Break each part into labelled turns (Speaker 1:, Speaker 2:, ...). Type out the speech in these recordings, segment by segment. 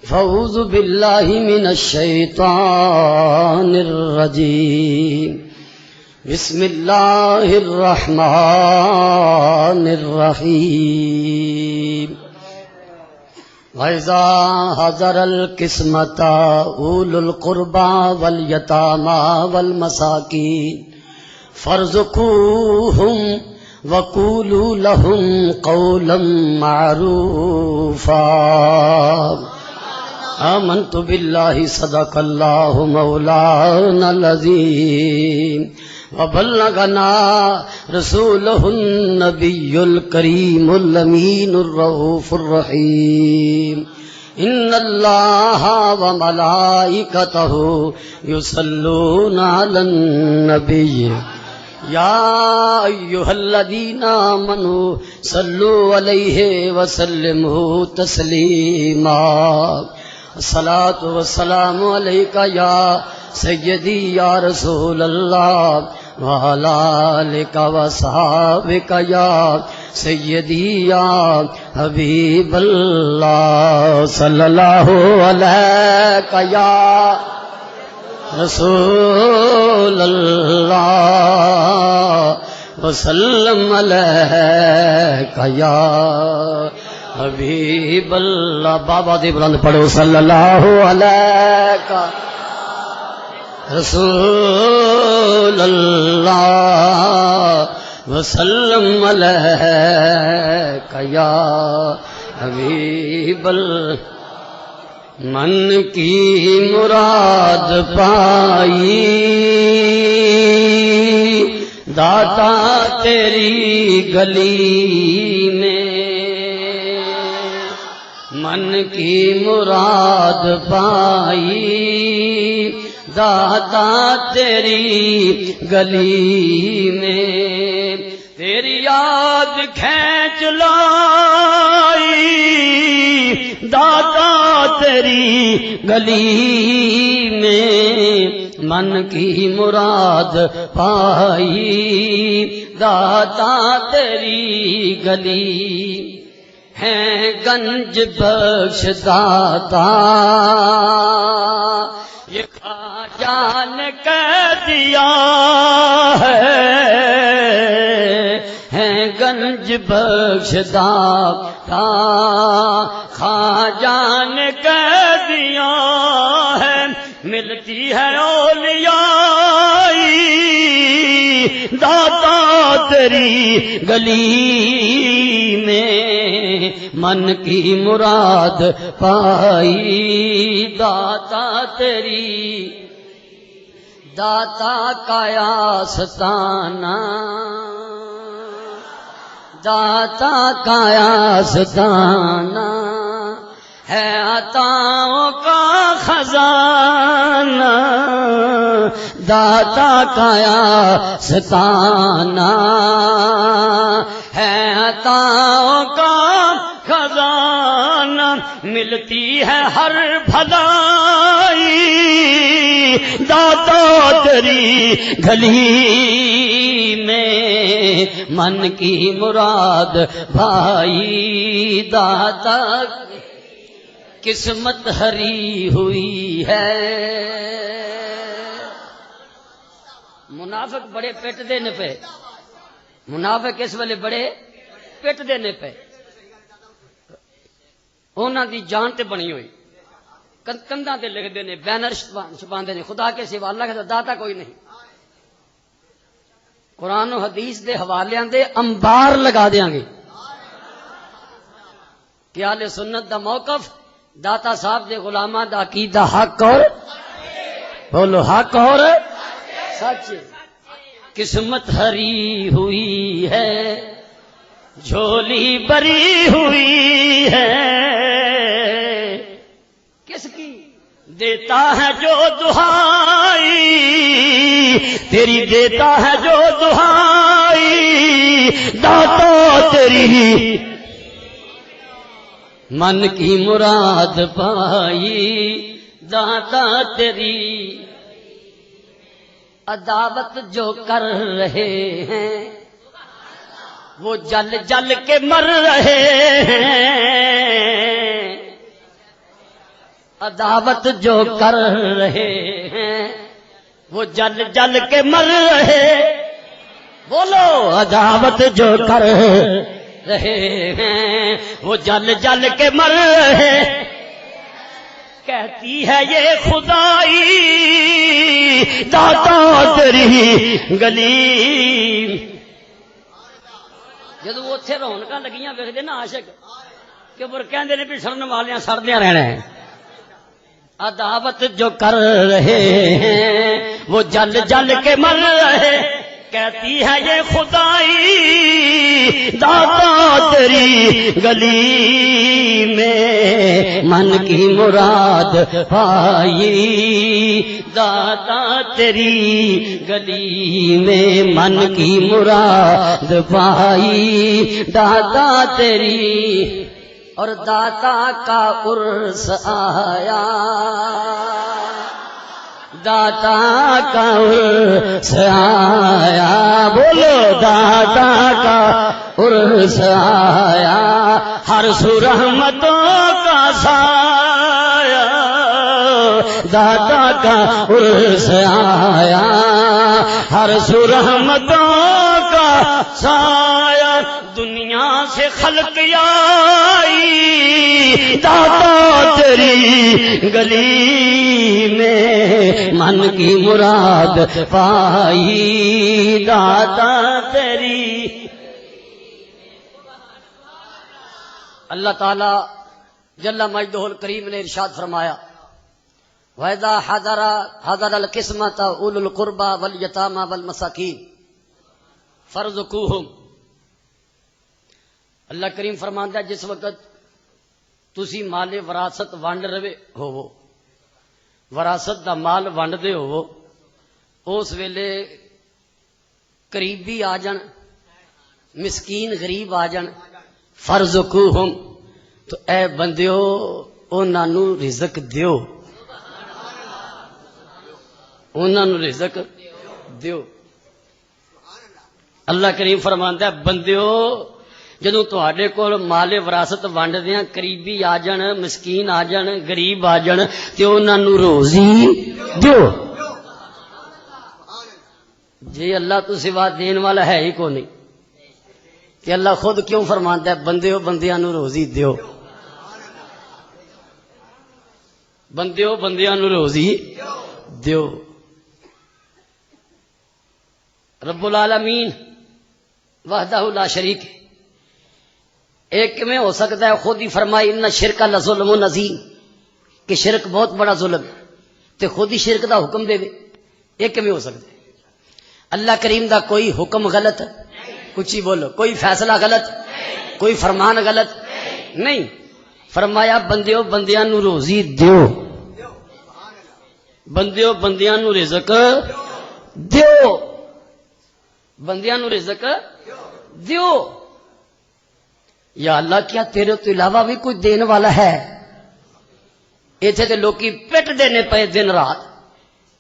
Speaker 1: فاعوذ باللہ من الشیطان الرجیم بسم اللہ الرحمن الرحیم وَإِذَا حَضَرَ الْقِسْمَةَ أُولُو الْقُرْبَى وَالْيَتَامَى وَالْمَسَاكِينَ فَارْزُقُوهُمْ وَقُولُوا لَهُمْ قَوْلًا مَّعْرُوفًا آمنت باللہ صدق اللہ مولانا العظیم وبلغنا رسولہ النبی الکریم الامین الرؤوف الرحیم ان اللہ وملائکتہ یصلون علی النبی یا ایھا الذین آمنوا صلوا علیہ وسلموا تسلیما الصلاۃ والسلام علیک یا سیدی یا رسول اللہ وعلی آلک وصحابک یا سیدی یا حبیب اللہ صلی اللہ علیک یا رسول اللہ وسلم علیک یا حبیب اللہ بابا دی بلند پڑھو صلی اللہ علیہ رسول اللہ وسلم علیہ یا حبیب اللہ من کی مراد پائی داتا تیری گلی میں من کی مراد پائی داتا تیری گلی میں تیری یاد کھینچ لائی داتا تیری گلی میں من کی مراد پائی داتا تیری گلی ہے گنج بخش داتا یہ خواجہ نے کہہ دیا ہے گنج بخش داتا خواجہ نے کہہ دیا ہے ملتی ہے اولیائی داتا تیری گلی میں من کی مراد پائی داتا تیری داتا کا آستانہ داتا کا آستانہ ہے عطاؤں کا خزانہ داتا کا آستانہ ہے عطاؤں کا خزانہ ملتی ہے ہر بھلائی داتا تیری گلی میں من کی مراد بھائی داتا قسمت ہری ہوئی ہے منافق بڑے پیٹ دینے پہ منافق اس ویلے بڑے پیٹ دینے پہ انہاں دی جان تے بنی ہوئی کندھاں تے لکھ دینے بینر چھپاندے نے خدا کے سوا اللہ کا داتا کوئی نہیں قرآن و حدیث دے حوالیاں دے انبار لگا دیاں گے کہ اہل سنت دا موقف داتا صاحب دے غلاماں دا عقیدہ حق اور بولو حق اور سچ قسمت ہری ہوئی ہے جھولی بری ہوئی ہے کس کی دیتا ہے جو دہائی تیری دیتا ہے جو دہائی داتا تیری من کی مراد پائی داتا تیری عداوت جو کر رہے ہیں وہ جل جل کے مر رہے ہیں عداوت جو کر رہے ہیں وہ جل جل کے مر رہے. بولو عداوت جو کر رہے ہیں وہ جل جل کے مر رہے. کہتی ہے یہ خدائی داتا تیری گلی. جدو اتنے رونقاں لگیاں ویکھدے نا عاشق کہ پر کہندے نے بھی سڑن والیاں سڑدیاں رہنا ہے. عداوت جو کر رہے ہیں وہ جل جل کے مر رہے. کہتی ہے یہ خدائی داتا تیری گلی میں من کی مراد پائی. داتا تیری گلی میں من کی مراد پائی. داتا تیری اور داتا کا عرس آیا. داتا کا عرس آیا. بولو داتا کا عرس آیا. ہر سو رحمتوں کا سایہ داتا کا عرس آیا. ہر سو رحمتوں کا سایہ دنیا سے خلق آئی. داتا تیری گلی میں من کی مراد پائی. داتا تیری. اللہ تعالی جل مجدہ الکریم نے ارشاد فرمایا وَإِذَا حَضَرَ الْقِسْمَةَ أُولُو الْقُرْبَى وَالْيَتَامَى وَالْمَسَاكِينَ فَارْزُقُوهُمْ. اللہ کریم فرماندا ہے جس وقت تسی مال وراثت ونڈ رہے ہوو وراثت دا مال ونڈ دے ہوو اس ویلے قریبی آ جان مسکین غریب آ جان فرزقوہم تو اے بندیو انہاں نو رزق دیو. انہاں نو رزق دیو. اللہ کریم فرماندا ہے بندیو جدوں تواڈے کول مال وراثت ونڈ دیاں قریبی آ جان مسکین آ جان غریب آ جان تے انہاں نو روزی دیو. جی اللہ تو سوا دین والا ہے ہی کو نہیں کہ اللہ خود کیوں فرماندا ہے بندیو بندیاں نو روزی دیو. بندیو بندیاں نو روزی دیو. رب العالمین وحدہ لا شریک ایک میں ہو سکتا ہے خود ہی فرمائی ان شرک لظلم عظیم کہ شرک بہت بڑا ظلم تے خود ہی شرک دا حکم دے. ایک میں ہو سکتا ہے اللہ کریم دا کوئی حکم غلط کچھ ہی بولو کوئی فیصلہ غلط کوئی فرمان غلط نہیں. فرمایا بندیو بندیاں نو روزی دیو. بندیو بندیاں نو رزق دیو. بندیاں نو رزق دیو. یا اللہ کیا تیرے تو علاوہ بھی کوئی دین والا ہے؟ ایتھے تے لوکی پٹ دینے پے دن رات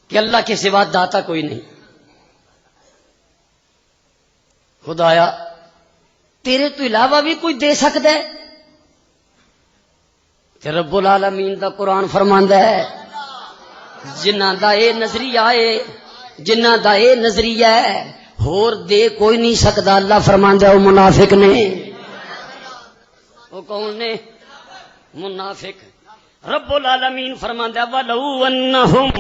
Speaker 1: کہ اللہ کے سوا داتا کوئی نہیں. خدایا تیرے تو علاوہ بھی کوئی دے سکتا ہے؟ تے رب العالمین دا قرآن فرماندا ہے جنہاں دا اے نظریہ ہے جنہاں دا اے نظریہ ہے ہور دے کوئی نہیں سکتا. اللہ فرماندا ہے وہ منافق نے. وہ کون نے؟ منافق. رب العالمین فرماندا ہے وَلَوْ أَنَّهُمْ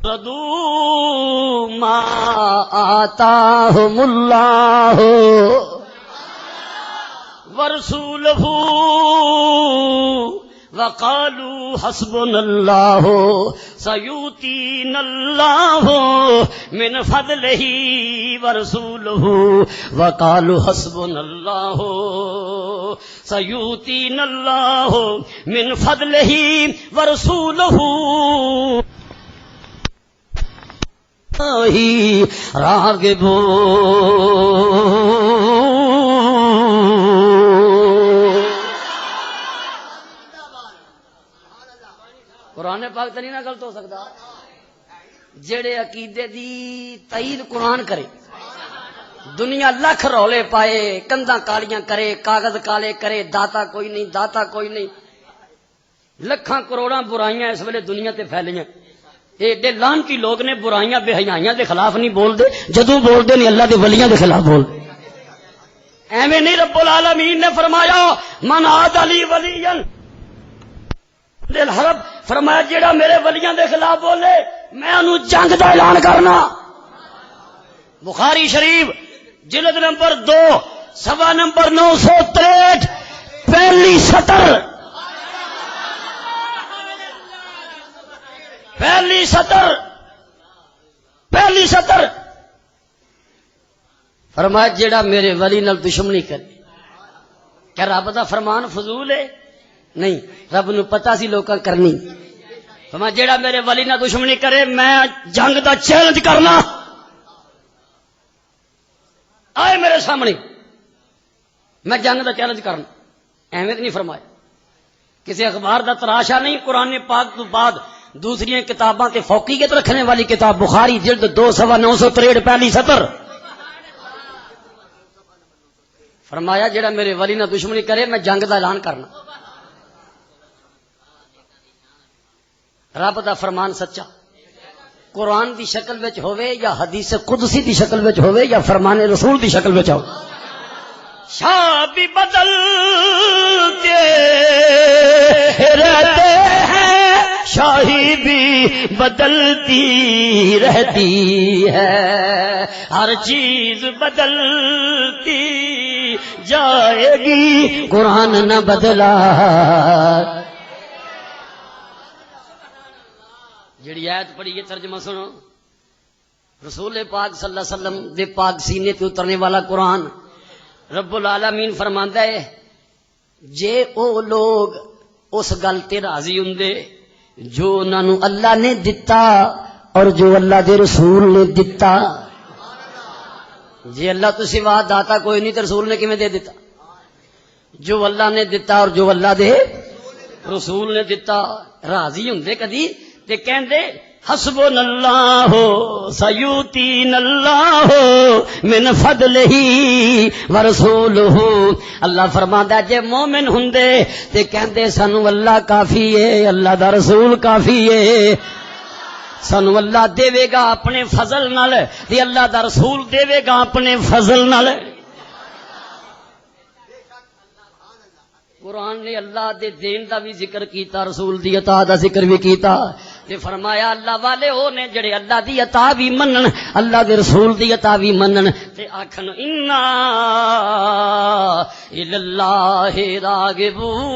Speaker 1: رَضُوا مَا آتَاهُمُ اللَّهُ وَرَسُولُهُ وَقَالُوا حَسْبُنَا اللَّهُ سَيُؤْتِينَا اللَّهُ مِنْ فَضْلِهِ وَرَسُولُهُ وَقَالُوا حَسْبُنَا اللَّهُ سَيُؤْتِينَا اللَّهُ مِنْ فَضْلِهِ وَرَسُولُهُ قرآن پاک تو نہیں نہ غلط ہو سکتا. جڑے عقیدے دی تائید قرآن کرے دنیا لکھ رولے پائے کنداں کالیاں کرے کاغذ کالے کرے داتا کوئی نہیں داتا کوئی نہیں لکھاں کروڑاں برائیاں اس ویلے دنیا تے پھیلیاں، ایڈے لانتی لوگ نے برائیاں بے حیائیاں دے خلاف نہیں بول دے، جدوں بول دے نہیں اللہ دے ولیاں دے خلاف بول دے۔ ایویں نہیں رب العالمین نے فرمایا من عاد علی ولی دل حرب، فرمایا جیڑا میرے ولیاں دے خلاف بولے میں انہوں جنگ دا اعلان کرنا۔ بخاری شریف جلد نمبر 2 صفحہ نمبر 963 پہلی سطر، پہلی سطر فرمایا جیڑا میرے ولی نال دشمنی کرے، کیا رب دا فرمان فضول ہے؟ نہیں، رب نو پتہ سی لوکاں کرنی۔ فرمایا جیڑا میرے ولی نال دشمنی کرے میں جنگ دا چیلنج کرنا، آئے میرے سامنے میں جنگ دا چیلنج کرنا۔ احمد نہیں فرمایا، کسی اخبار دا تراشا نہیں، قرآن پاک تو بعد دوسری کتاباں تے فوقیت رکھنے والی کتاب بخاری جلد 2 صفحہ 963 پہلی سطر، فرمایا جڑا میرے ولی نہ دشمنی کرے میں جنگ دا اعلان کرنا۔ رب دا فرمان سچا، قرآن دی شکل وچ ہوئے یا حدیث قدسی دی شکل وچ ہوئے یا فرمان رسول دی شکل وچ ہو۔ شاہ بھی بدلتے رہتے ہیں، شاہی بھی بدلتی رہتی ہے، ہر چیز بدلتی جائے گی قرآن نہ بدلا۔ جڑی آیت پڑھی یہ ترجمہ سنو، رسول پاک صلی اللہ علیہ وسلم دے پاک سینے تے اترنے والا قرآن، رب العالمین فرماندا ہے جے او لوگ اس گل تے راضی ہوندے جو انہاں نو اللہ نے دتا اور جو اللہ دے رسول نے دتا۔ جے اللہ تو سوا داتا کوئی نہیں تے رسول نے کیویں دے دیتا؟ جو اللہ نے دتا اور جو اللہ دے رسول نے دتا راضی ہوندے کدی تے کہندے حسبنا اللہ سیؤتینا اللہ من فضلہ ورسولہ۔ اللہ فرماندا جے مومن ہوندے تے کہندے سانو اللہ کافی ہے، اللہ دا رسول کافی ہے، سانو اللہ دے گا اپنے فضل نال تے اللہ دا رسول دے گا اپنے فضل نال۔ قرآن نے اللہ دے دین دا بھی ذکر کیتا، رسول دی عطا دا ذکر بھی کیتا تے فرمایا اللہ والے او نے جڑے اللہ دی عطا بھی منن، اللہ دے رسول دی عطا بھی منن تے آکھن انا الاللہ راغبون،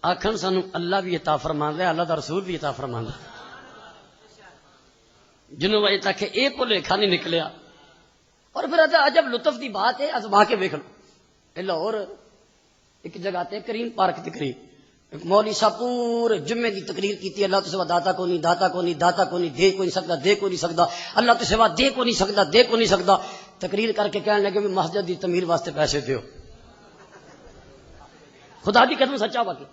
Speaker 1: آکھن سانو اللہ بھی عطا فرماندا ہے، اللہ دا رسول بھی عطا فرماندا ہے۔ جنوں وجہ تک اے بھلیکھا نہیں نکلیا۔ اور پھر عجب لطف دی بات ہے، ازما کے دیکھ لو، لاہور ایک جگہ تے کریم پارک کے قریب ایک مولوی صاحب پورے جمعے دی تقریر کیتی، اللہ تو سوا داتا کو نہیں، داتا کو نہیں، داتا کو نہیں، دے کو نہیں سکتا، دے کو نہیں سکتا، اللہ تو سوا دے کو نہیں سکتا، دے کو نہیں سکتا۔ تقریر کر کے کہنے لگے بھی مسجد دی تعمیر واسطے پیسے دیو۔ خدا دی قسم سچا باقی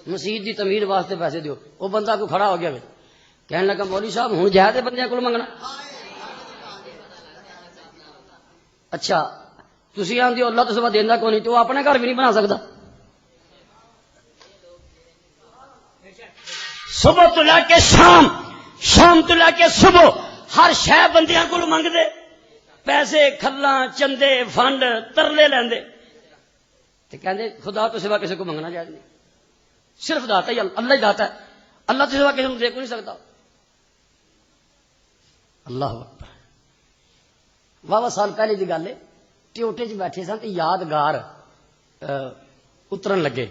Speaker 1: مسجد دی تعمیر واسطے پیسے دیو۔ وہ بندہ کو کھڑا ہو گیا کہنے لگا مولوی صاحب ہوں جائے بندے کو منگنا؟ اچھا تسی آندے ہو اللہ تو سوا دیندا کو نہیں تو وہ اپنے گھر بھی نہیں بنا سکتا۔ صبح تو لے کے شام، شام تو لے کے صبح ہر شے بندیاں کو منگ دے، پیسے کھلاں چندے فنڈ ترلے لیندے تے کہندے خدا تو سوا کسی کو منگنا جائز نہیں، صرف داتا ہی اللہ ہی داتا ہے، اللہ تو سوا کسی کو دے کو نہیں سکتا۔ اللہ اکبر۔ واہ سال پہلے دی گل ہے، ٹیوٹے چ بیٹھے سن تے یادگار اترن لگے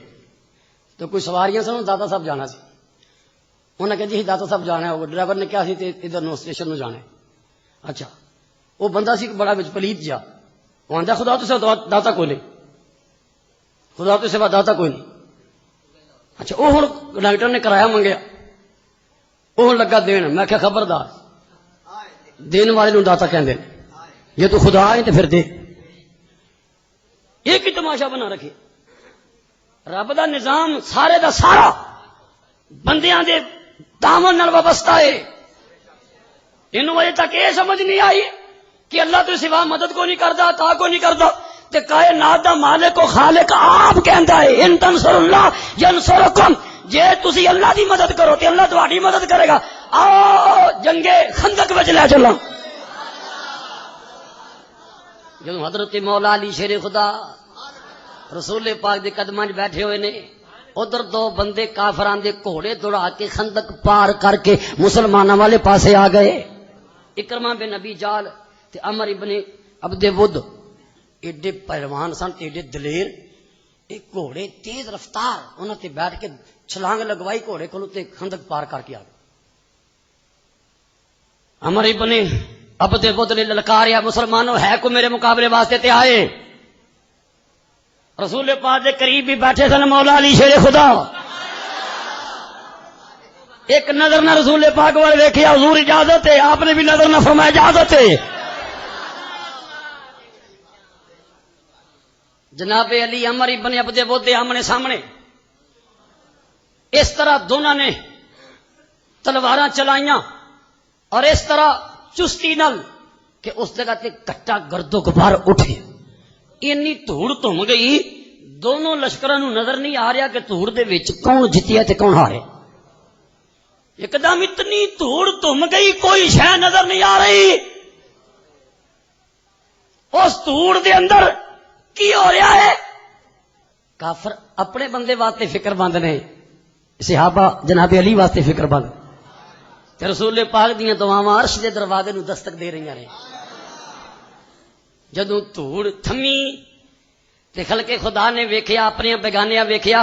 Speaker 1: تو کوئی سواریاں سن، داتا صاحب جانا سی، انہوں نے کہا جی داتا صاحب جانا ہے، وہ ڈرائیور نے کیا سی تے ادھر نو اسٹیشن نو جانا ہے۔ اچھا وہ بندہ سی بڑا وچ پلیت جا، وہ آندا خدا تو سوا داتا کوئی نہیں، خدا تو سوا داتا کوئی نہیں۔ اچھا وہ ہن کنڈکٹر نے کرایہ منگیا، وہ لگا دین، میں کہا خبردار دین والے نو داتا کہندے نے، یہ تو خدا ہے تو پھر دے۔ ایک ہی تماشا بنا رکھے، رب دا نظام سارے دا سارا بندیاں دے دامن نال وابستہ ہے۔ انہوں وجہ تک یہ سمجھ نہیں آئی کہ اللہ تو سوا مدد کو نہیں کرتا، عطا کو نہیں کرتا، تے کائنات دا مالک و خالق آپ کہندا ہے ان تنصر اللہ ینصرکم، جے تسی اللہ دی مدد کرو تے اللہ تہاڈی مدد کرے گا. آؤ جنگ خندق وچ لے چلاں. جدوں حضرت مولا علی شیر خدا رسول پاک دے قدماں 'چ بیٹھے ہوئے نے، ادھر دو بندے کافران دے گھوڑے دوڑا کے خندق پار کر کے مسلمانوں والے پاسے آ گئے. اکرمہ بن ابی جال تے عمر ابن عبد ود ایڈے پہلوان سن تے ایڈے دلیر، ایک گھوڑے تیز رفتار انہاں تے بیٹھ کے چھلانگ لگوائی گھوڑے کولوں تے خندق پار کر کے آ گئے. عمر ابن عبد ود نے للکاریا مسلمانوں ہے کو میرے مقابلے واسطے تے آئے. رسول پاک دے قریب بھی بیٹھے سن مولا علی شیر خدا. ایک نظر نہ رسول پاک والے دیکھیا حضور اجازت ہے، آپ نے بھی نظر نہ فرمایا اجازت ہے. جناب علی عمر ابن عبد ود آمنے سامنے اس طرح دونوں نے تلواراں چلائیاں اور اس طرح چستی نل کہ اس جگہ تے کٹا گرد و غبار اٹھے. اینی دھوڑ تم گئی دونوں لشکراں نوں نظر نہیں آ رہا کہ دھوڑ دے وچ کون جتیا تے کون ہارے. ایک دم اتنی دھوڑ تم گئی کوئی شے نظر نہیں آ رہی. اس دھوڑ دے اندر کی ہو رہا ہے؟ کافر اپنے بندے واسطے فکر مند نے، صحابہ جناب علی واسطے فکر مند تے رسول پاک دیاں دعاواں عرش دے دروازے نوں دستک دے رہی ہیں. جدوں دھوڑ تھمی تے خلق خدا نے ویکھیا اپنے بیگانیاں ویکھیا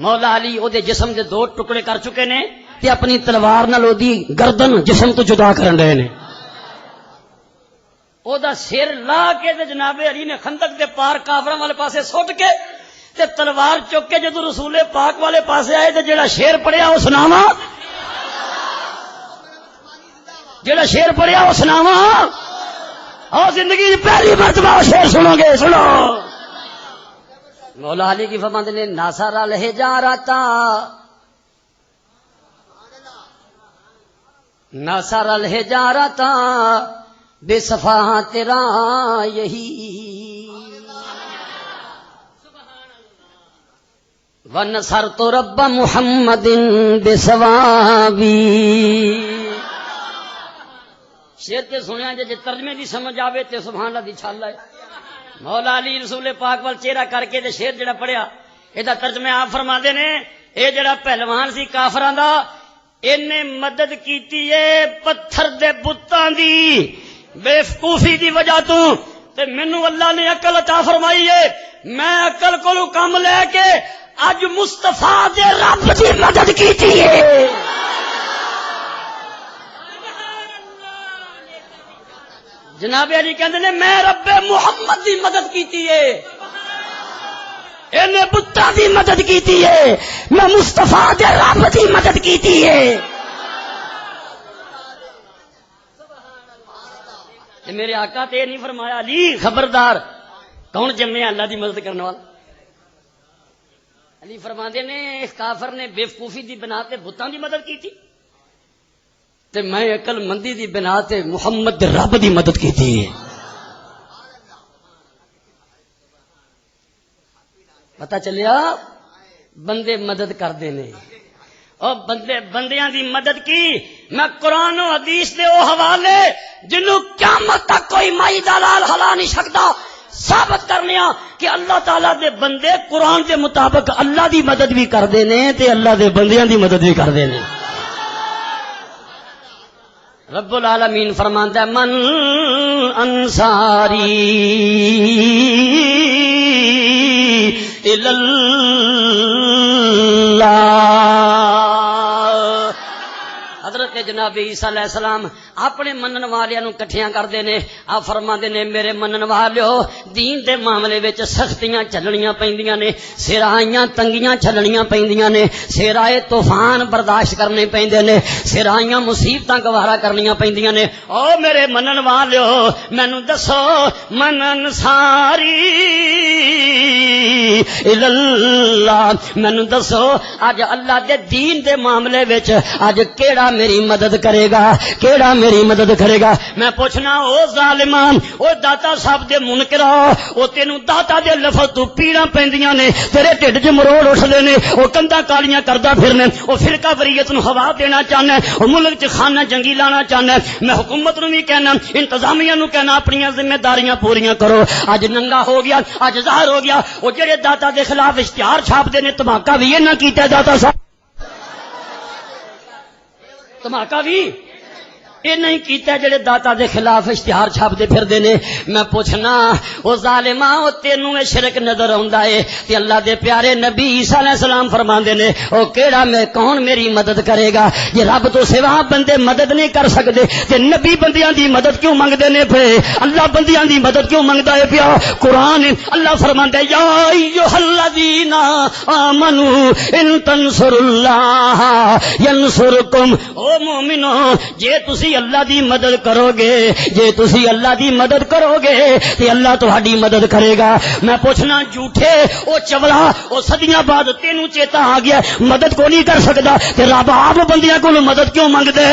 Speaker 1: مولا علی او دے جسم دے دو ٹکڑے کر چکے نے تے اپنی تلوار نال او دی گردن جسم تو جدا کرن رہے نے. او دا سر لا کے تے جناب علی نے خندق دے پار کافراں والے پاسے سٹ کے تے تلوار چک کے جدوں رسول پاک والے پاسے آئے تے جیڑا شیر پڑھیا او سناواں، جیڑا شیر پڑھیا او سناواں. اور زندگی پہلی مرتبہ شیر سنو گے، سنو. مولا علی کی فرماتے نے ناصر الحجارتا ناصر الحجارتا بے صفا تیرا یہی ونصرت رب محمد بے ثوابی. شیر تے سنیا جے ترجمے دی سمجھ آوے تے سبحان اللہ دی چھال ہے. مولا علی رسول پاک وال چہرہ کر کے تے شیر جڑا پڑھیا ایدا ترجمہ آپ فرماندے نے اے جڑا پہلوان سی کافراں دا اینے مدد کیتی ہے پتھر دے بتاں دی بے وقوفی دی وجہ تو تے مینوں اللہ نے عقل عطا فرمائی ہے. میں عقل کولوں کم لے کے اج مصطفیٰ دے رب دی مدد کیتی ہے. جناب علی کہندے نے میں رب محمد دی مدد کیتی ہے، اینے بتاں دی مدد کیتی ہے، میں مصطفیٰ دے رب دی مدد کیتی ہے. میرے آقا تے نہیں فرمایا علی خبردار کون جمے اللہ دی مدد کرنے والا. علی فرماندے نے اس کافر نے بے وقوفی دی بنا تے بتاں دی مدد کی تھی تے میں عقل مندی دی بنا تے محمد دے رب دی مدد کی تھی. پتہ چلیا بندے مدد کر دینے اور بندیاں دی مدد کی. میں قرآن و حدیث دے او حوالے جنوں قیامت تک کوئی مائی دلال ہلا نہیں سکتا ثابت کرنے کہ اللہ تعالیٰ دے بندے قرآن دے مطابق اللہ دی مدد بھی کر دینے تے اللہ دے بندیاں دی مدد بھی کر دینے. رب العالمین فرماندا ہے من انصاری اللہ. حضرت جناب عیسیٰ علیہ السلام اپنے منن والیاں نوں کٹھیاں کردے نے. آپ فرماندے نے میرے منن والیو دین دے معاملے وچ سختیاں چلنیاں پیندیاں نے، سرائیاں تنگیاں چلنیاں پیندیاں نے، سرائے طوفان برداشت کرنے پیندے نے، سرائیاں مصیبتاں گوارا کرنیاں پیندیاں نے. او میرے منن والیو مینوں دسو من انصاری الا اللہ. مینوں دسو اج اللہ دے دین دے معاملے وچ اج کیڑا میری مدد کرے گا, کیڑا میری مدد کرے گا؟ میں پوچھنا او ظالمان, او داتا صاحب دے منکرا, او تینوں داتا دے لفظ تو پیڑاں پیندیاں نے, تیرے ٹھڈ وچ مروڑ اٹھدے نے, او کندا کالیاں کردا پھرنے, او فرقہ وریت نو ہوا دینا چاہنا, او ملک چ خانہ جنگی لانا چاہنا. میں حکومت نو بھی کہنا, انتظامیہ نو کہنا, اپنی ذمہ داریاں پوریاں کرو. اج ننگا ہو گیا, اج ظاہر ہو گیا, او جڑے داتا دے خلاف اشتہار چھاپ دے نے, دھماکہ بھی نہ کیتا داتا صاحب, دھماکہ بھی یہ نہیں کیتا جڑے داتا دے خلاف اشتہار چھاپ دے پھر دے نے. میں پوچھنا او ظالما, او تینوں اے شرک نظر آوندا اے تے اللہ دے پیارے نبی عیسیٰ علیہ السلام فرماندے نے او کیڑا میں کون میری مدد کرے گا؟ جے رب تو سوا بندے مدد نہیں کر سکدے تے نبی بندیاں دی مدد کیوں منگدے نے پے؟ اللہ بندیاں دی مدد کیوں منگدا اے پیا؟ قرآن اللہ فرماندا ہے یا ایھا الذین آمنو ان تنصروا اللہ ینصرکم. او مومنو جے تسی اللہ دی مدد کرو گے, جے تسی اللہ دی مدد کرو گے تے اللہ تہاڈی مدد کرے گا. میں پوچھنا جھوٹے او چولا, او صدیاں بعد تینوں چیتا آ گیا مدد کو نہیں کر سکدا تے رب آپ بندیاں کول مدد کیوں منگدے؟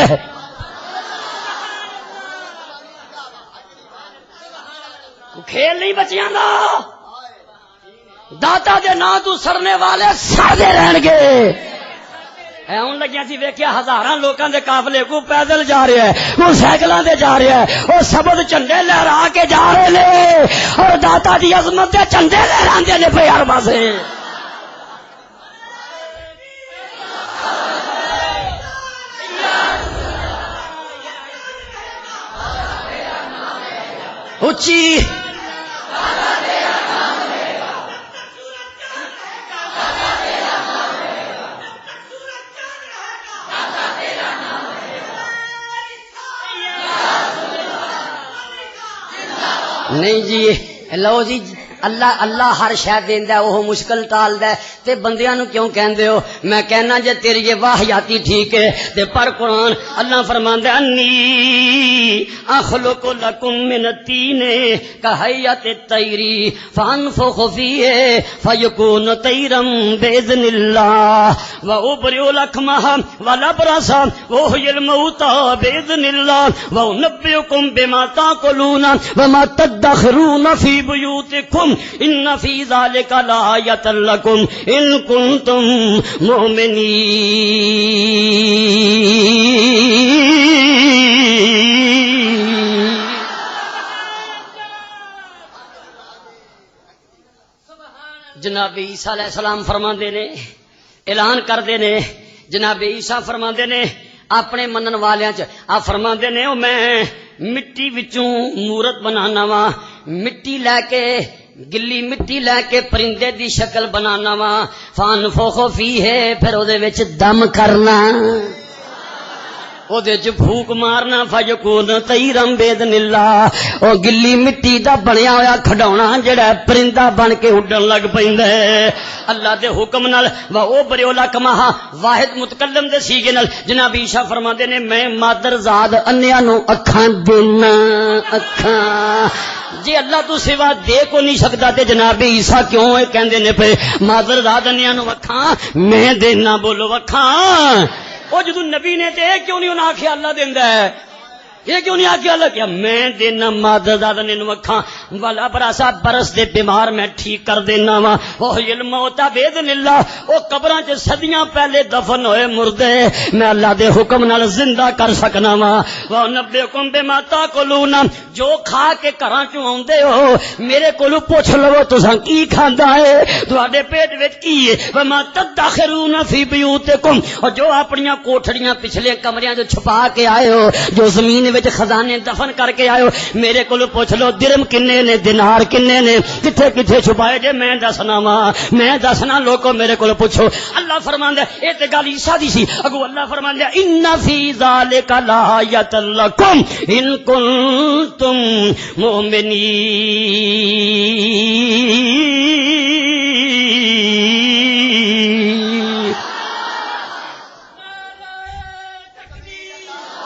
Speaker 1: کھیل نہیں بچیاں دا, داتا دے نام تو سڑنے والے سڑدے رہن گے. اون لگیا سی ویکھیا ہزاراں لوکاں دے قافلے کو پیدل جا رہا ہے, وہ سائیکلاں تے جا رہا ہے, وہ سبز جھنڈے لہرا کے جا رہے نے, اور داتا دی عظمت دے جھنڈے لہراندے نے پے ہر پاسے. اچھی نہیں جی, لو جی اللہ اللہ ہر شے دیندا ہے, وہ مشکل ٹالدا ہے تے بندیاں نو کیوں کہندے ہو؟ میں کہنا جے تیری یہ واہیاتی ٹھیک ہے تے پر قرآن اللہ فرماندا ہے انی اخلق لکم من الطین کہیۃ الطیر فانفخ فیہ فیکون طیرا باذن اللہ وابرئ الاکمہ والابرص واحیی الموتى باذن اللہ وانبئکم بما تاکلون وما تدخرون فی بیوتکم ان فی ذلک لآیۃ لکم ان کنتم مؤمنین. جناب عیسیٰ علیہ السلام فرماندے نے, اعلان کردے نے, جناب عیسیٰ فرماندے نے اپنے منن والیاں چ آ فرماندے نے او میں مٹی وچوں مورت بنانا وا, مٹی لے کے گلی مٹی لے کے پرندے دی شکل بنانا وا, فانفخ فیہ پھر او دے وچ دم کرنا, او دے چ پھوک مارنا, فیکون طیرا باذن اللہ, او گلی مٹی دا بنیا ہویا کھڈونا جڑا پرندہ بن کے اڈن لگ پیندا ہے اللہ دے حکم نال. وا او بریو لکمہ واحد متکلم دے سیگے نال جناب عیسیٰ فرماندے نے میں مادر ذات انیاں نو اکھاں دینا, اکھاں جی اللہ تو سوا دے کو نہیں سکتا تے جناب عیسیٰ کیوں کہندے نے پے مادر ذات انیاں نو اکھاں میں دینا, بولو اکھاں. او جدو نبی نے تے کیوں نہیں انہاں آکھیا اللہ دیندا ہے, یہ کیوں نہیں آگے اللہ کیا میں دینا مادر دادا نے وکھاں والا براسا برس دے بیمار میں ٹھیک کر دینا وا وہ علم ہوتا باذن اللہ. او قبراں چ صدیاں پہلے دفن ہوئے مردے میں اللہ دے حکم نال زندہ کر سکنا وا. وا نبئکم بما تاکلون, جو کھا کے گھراں چوں اوندے ہو میرے کولوں پوچھ لو تساں کی کھاندا ہے, تواڈے پیٹ وچ کی ہے. وما تدخرون فی بیوتکم, اور جو اپنیاں کوٹھڑیاں پچھلے کمریاں جو چھپا کے آئے ہو, جو زمین وچ خزانے دفن کر کے آئے ہو, میرے کولوں پوچھ لو درم کنے نے, دینار کنے نے, کتھے کتھے چھپائے جے میں دسنا وا, میں دسنا لوگوں میرے کولوں پوچھو. اللہ فرماندا ہے اے تے گل عیسیٰ دی سی, اگو اللہ فرماندا ہے ان فی ذالک لآیۃ لکم ان کنتم مؤمنین.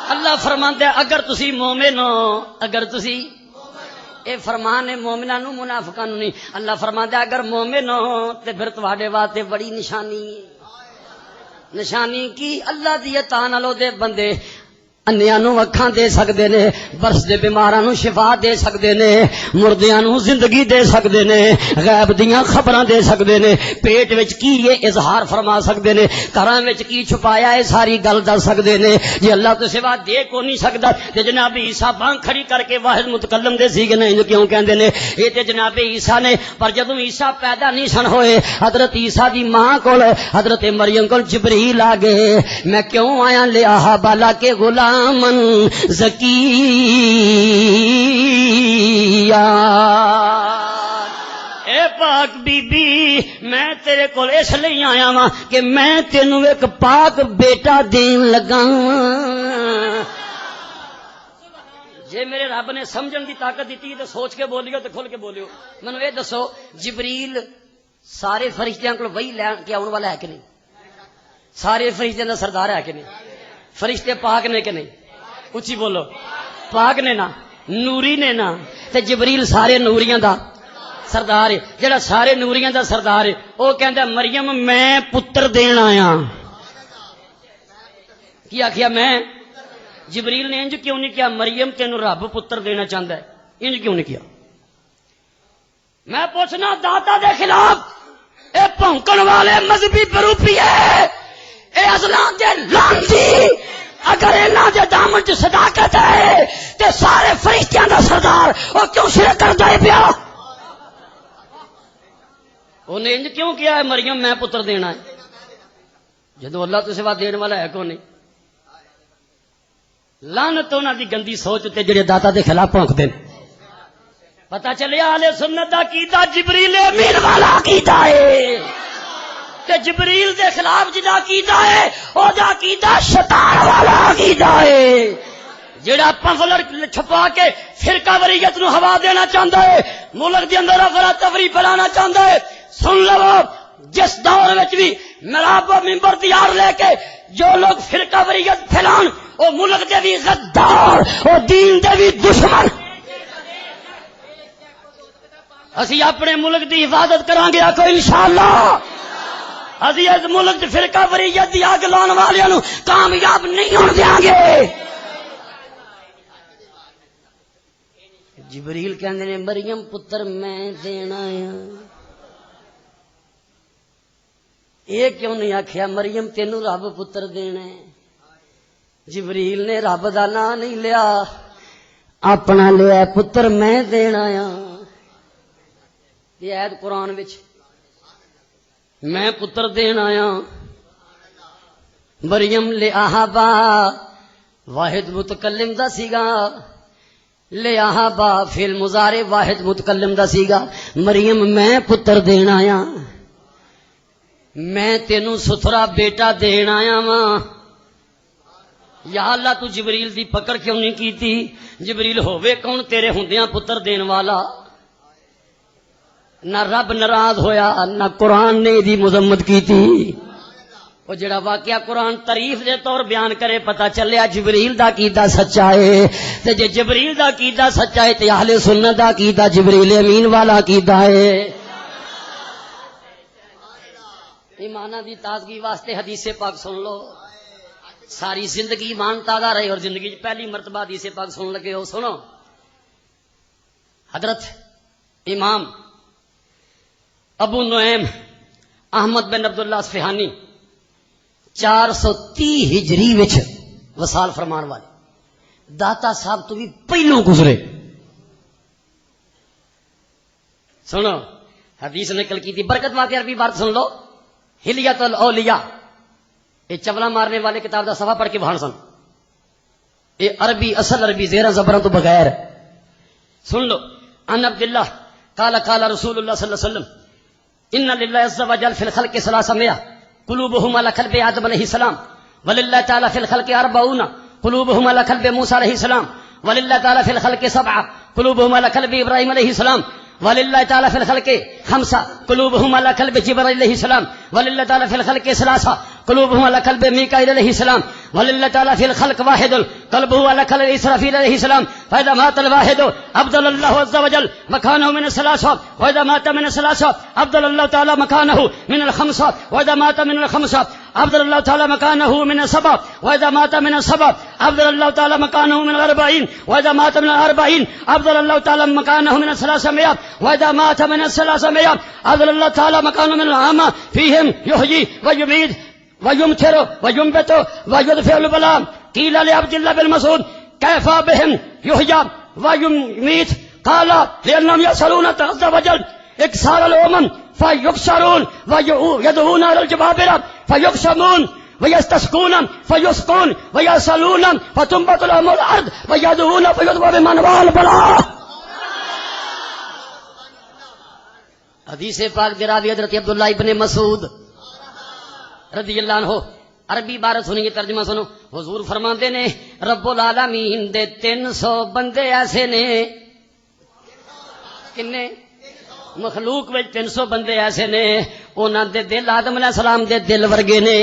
Speaker 1: اللہ فرماندا ہے اگر تسی مومن ہو, اگر تسی اے فرمان ہے مومناں نو منافقاں نو نہیں. اللہ فرماندا اگر مومن ہو تے پھر تواڈے واسطے بڑی نشانی ہے. نشانی کی؟ اللہ دی عطا نال دے بندے انیاں نو اکھاں دے سکدے نے، برس دے بیماراں نو شفا دے سکدے نے، مردیاں نو زندگی دے سکدے نے، غیب دیاں خبراں دے سکدے نے، پیٹ وچ کی یہ اظہار فرما سکدے نے، گھراں وچ کی چھپایا ہے ساری گل دس سکدے نے. جے اللہ تو سوا دے کو نہیں سکدا تے جناب عیسیٰ بانگ کھڑی کر کے واحد متکلم دے سی کہ نہیں کیوں کہندے نے اے تے جناب عیسیٰ نے. پر جدوں عیسیٰ پیدا نہیں سن ہوئے حضرت عیسیٰ دی ماں کول حضرت مریم کول جبریل آ گئے. میں کیوں آیا لیا بالا کے غلام من زکیہ. اے پاک بی بی میں تیرے کول اس لئی آیا وا کہ میں تینوں ایک پاک بیٹا دین لگا. جے میرے رب نے سمجھن دی طاقت دیتی تو سوچ کے بولیو تو کھل کے بولیو. مینوں یہ دسو جبریل سارے فرشتیاں کول وہی لے کے آن والا ہے کہ نہیں؟ سارے فرشتیاں دا سردار ہے کہ نہیں؟ فرشتے پاک نے کہ نہیں؟ اچھی بولو. پاک نے نا، نوری نے نا، تے جبریل سارے نوریاں دا سردار ہے. جڑا سارے نوریاں دا سردار ہے وہ کہندا مریم میں پتر دین آیا. کی آخیا میں؟ جبریل نے انج کیوں نہیں کیا مریم تینوں رب پتر دینا چاہتا ہے؟ انج کیوں نہیں کیا؟ میں پوچھنا داتا دے خلاف اے پونکن والے مذہبی بروپی ہے اے ازلان دے لانتی. اگر انہاں دے دامن چ صداقت ہے تے سارے فرشتیاں دا سردار او کیوں شرک کردا ہے پیا؟ انہیں انج کیوں کیا ہے مریم میں پتر دینا ہے جدو اللہ تو سوا دین والا ہے کون نہیں؟ لعنت انہاں دی گندی سوچ تے جڑے داتا دے خلاف پھونک دین. پتہ چلیا اہل سنت دا عقیدہ جبریل امین والا عقیدہ ہے تے جبریل دے خلاف جدا عقیدہ ہے او دا عقیدہ شیطان والا عقیدہ ہے. جڑا پمفلٹ چھپا کے فرقہ واریت نو ہوا دینا چاہندا ہے، ملک دے اندر افراتفری پھیلانا چاہندا ہے. سن لو جس دور وچ بھی مراب منبر تیار لے کے جو لوگ فرقہ واریت پھیلان او ملک دے بھی غدار او دین دے بھی دشمن. اسی اپنے ملک دی حفاظت کران گے آکو انشاءاللہ. اسی اس ملک دی فرقہ واریت دی اگ لاؤن والیاں نو کامیاب نہیں ہون دیاں گے. جبریل کہندے نے مریم پتر میں دینا ہے. اے کیوں نہیں آکھیا مریم تینوں رب پتر دینا ہے؟ جبریل نے رب دا نام نہیں لیا، اپنا لیا پتر میں دینا ہے. یہ آیت قرآن وچ میں پتر دین آیا. مریم لے آہابا واحد متکلم دا سیگا، لے آہابا فعل مضارع واحد متکلم دا سیگا. مریم میں پتر دین آیا، میں تینوں ستھرا بیٹا دین آیا ماں. یا اللہ تو جبریل دی پکڑ کیوں نہیں کیتی؟ جبریل ہووے کون تیرے ہوندیاں پتر دین والا؟ نہ رب ناراض ہویا نہ قرآن نے دی مذمت کی تھی. وہ جڑا واقعہ قرآن تعریف دے طور بیان کرے پتہ چلیا جبریل دا عقیدہ سچا ہے. تے جے جبریل دا عقیدہ سچا ہے تے اہل سنت دا عقیدہ جبریل امین والا عقیدہ ہے. ایمانہ دی تازگی واسطے حدیث پاک سن لو. ساری زندگی ایمان تازہ رہے اور زندگی پہلی مرتبہ حدیث پاک سن لگے ہو. سنو حضرت امام ابو نعیم احمد بن عبداللہ اصفہانی 430 ہجری وچ وصال فرمان والے داتا صاحب تو بھی پہلوں گزرے. سنو حدیث نقل کی تھی برکت واقع عربی بات سن لو. ہلیت الاولیاء یہ چولا مارنے والے کتاب دا صفحہ پڑھ کے بہان سن. یہ عربی اصل عربی زیرہ زبروں تو بغیر. سن لو ان عبداللہ قال قال رسول اللہ صلی اللہ علیہ وسلم ان للہ عز وجل فی الخلق 300 قلوبهم على قلب آدم علیہ السلام وللہ تعالی فی الخلق 40 قلوبهم على قلب موسیٰ علیہ السلام وللہ تعالی فی الخلق 7 قلوبهم على قلب ابراہیم علیہ السلام وللہ تعالی فی الخلق 5 قلوبهم على قلب جبرائیل علیہ السلام وللہ تعالی فی الخلق 3 قلوبهم على قلب میکائیل علیہ السلام ولله تعالى في الخلق واحد قلبه على خلق إسرافيل عليه السلام فإذا مات الواحد أبدل الله عز وجل مكانه من الثلاثة وإذا مات من الثلاثة أبدل الله تعالى مكانه من الخمسة وإذا مات من الخمسة أبدل الله تعالى مكانه من السبع وإذا مات من السبع أبدل الله تعالى مكانه من 40 وإذا مات من 40 أبدل الله تعالى مكانه من 300 وإذا مات من 300 أبدل الله تعالى مكانه من العامة فيهم يحيي ويميت ويمطر وينبت ويدفع البلاء. قيل لعبد الله بن مسعود كيف بهم يحيى ويميت؟ قال لأنهم يسألون عز وجل إكسار الأمم فيكسرون ويدعون على الجبابرة فيقسمون ويستسقون فيسقون ويسألون فتنبت لهم الأرض ويدعون فيدعو بمنوى البلاء. حدیث پاک دے راوی حضرت عبداللہ ابن مسعود رضی اللہ عنہ. عربی عبارت سنیں گے، ترجمہ سنو. حضور فرماندے نے رب العالمین دے 300 بندے ایسے نے. کنے مخلوق وچ 300 بندے ایسے نے انہاں دے دل آدم علیہ السلام دے دل ورگے نے،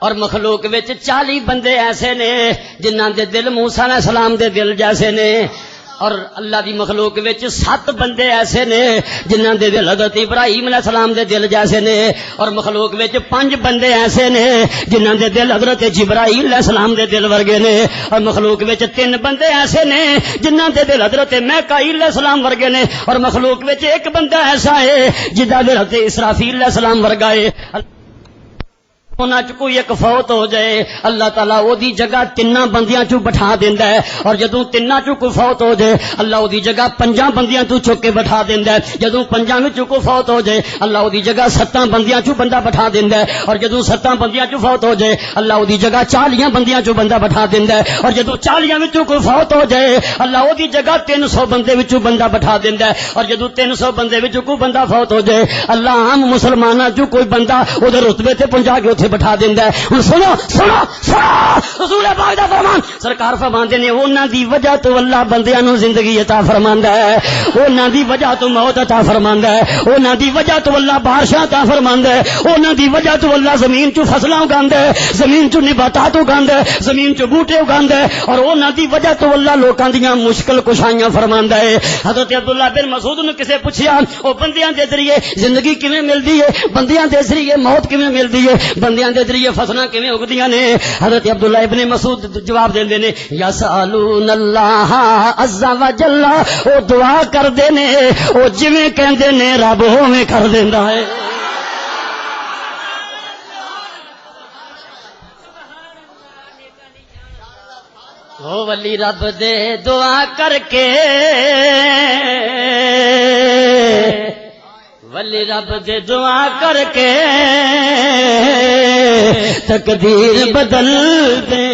Speaker 1: اور مخلوق وچ 40 بندے ایسے نے جنہاں دے دل موسیٰ علیہ السلام دے دل جیسے نے، اور اللہ دی مخلوق وچ 7 بندے ایسے نے جنہاں دے دل حضرت ابراہیم علیہ السلام دے دل جیسے نے، اور مخلوق وچ 5 بندے ایسے نے جنہاں دے دل حضرت جبرائیل علیہ السلام دے دل ورگے نے، اور مخلوق وچ 3 بندے ایسے نے جنہاں دے دل حضرت میکائیل علیہ السلام ورگے نے، اور مخلوق وچ 1 بندہ ایسا ہے جدا دل حضرت اسرافیل علیہ السلام ورگا ہے. انہاں چ کوئی ایک فوت ہو جائے اللہ تعالیٰ او دی جگہ 3 بندیاں چوں بٹھا دیندا ہے، اور جدوں 3 چوں کوئی فوت ہو جائے اللہ او دی جگہ 5 بندیاں تو چک کے بٹھا دیندا ہے. جدوں 5 وچوں کوئی فوت ہو جائے اللہ او دی جگہ 7 بندیاں چوں بندہ بٹھا دیندا ہے، اور جدوں 7 بندیاں چوں فوت ہو جائے اللہ او دی جگہ 40 بندیاں چوں بندہ بٹھا دیندا ہے، اور جدوں 40 وچوں کوئی فوت ہو جائے اللہ او دی جگہ 300 بندے وچوں بندہ بٹھا دیندا ہے، اور جدوں 300 بندے وچوں کوئی بندہ فوت ہو جائے اللہ عام مسلماناں چوں کوئی بندہ اودے رتبے تے پہنچا کے اوتھے بٹھا دیندا ہے. ہن سنو سنو سنو رسول پاک دا فرمان سرکار فرماندے نے انہاں دی وجہ تو اللہ بندیاں نوں زندگی عطا فرماندا ہے، انہاں دی وجہ تو موت عطا فرماندا ہے، انہاں دی وجہ تو اللہ بارشاں عطا فرماندا ہے، انہاں دی وجہ تو اللہ زمین چوں فصلاں اگاندا ہے، زمین چوں نباتات اگاندا ہے، زمین چوں بوٹے اگاندا ہے، اور انہاں دی وجہ تو اللہ لوکاں دیاں مشکل کشائیاں فرماندا ہے. حضرت عبداللہ بن مسعود نے کسے پوچھیا او بندیاں دے ذریعے زندگی کیویں ملدی ہے، بندیاں دے ذریعے موت کیویں ملدی ہے، بندیاں دے ذریعے فصلاں کیویں اگدیاں نے؟ حضرت عبداللہ ابن مسعود جواب دیندے نے یسالون اللہ عز وجل، او دعا کردے نے او جویں کہندے نے رب اوویں کر دیندا ہے. او ولی رب دے دعا کر کے، ولی رب دے دعا کر کے تقدیر بدل دے.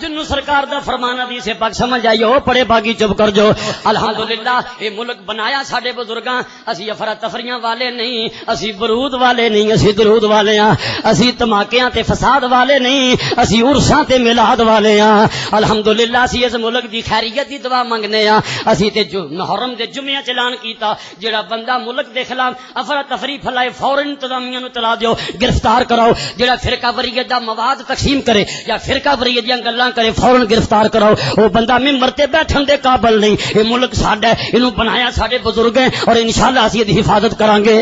Speaker 1: جنوں سرکار دا فرمان حدیث پاک سمجھ آئی ہو پڑے باقی چپ کر جو. الحمدللہ یہ ملک بنایا ساڈے بزرگاں، اسی افراتفریاں والے نہیں، اسی برود والے نہیں، اسی درود والے ہاں، اسی دھماکیاں تے فساد والے نہیں، اسی عرساں تے میلاد والے ہاں. الحمدللہ اسی اس ملک دی خیریت دی دعا منگنے ہاں. اسی تے جو محرم دے جمعے اعلان کیتا جڑا بندہ ملک دے خلاف افراتفری پھیلائے فوراً انتظامیہ نوں اطلاع دیو، گرفتار کراؤ. جڑا فرقہ واریت دا مواد تقسیم کرے یا فرقہ واریت دیاں گلاں کرے فوراً گرفتار کراؤ. وہ بندہ ممبر تے بیٹھن دے قابل نہیں. یہ ملک ساڈا ہے، اینو بنایا ساڈے بزرگ ہیں، اور انشاءاللہ اسی دی حفاظت کران گے.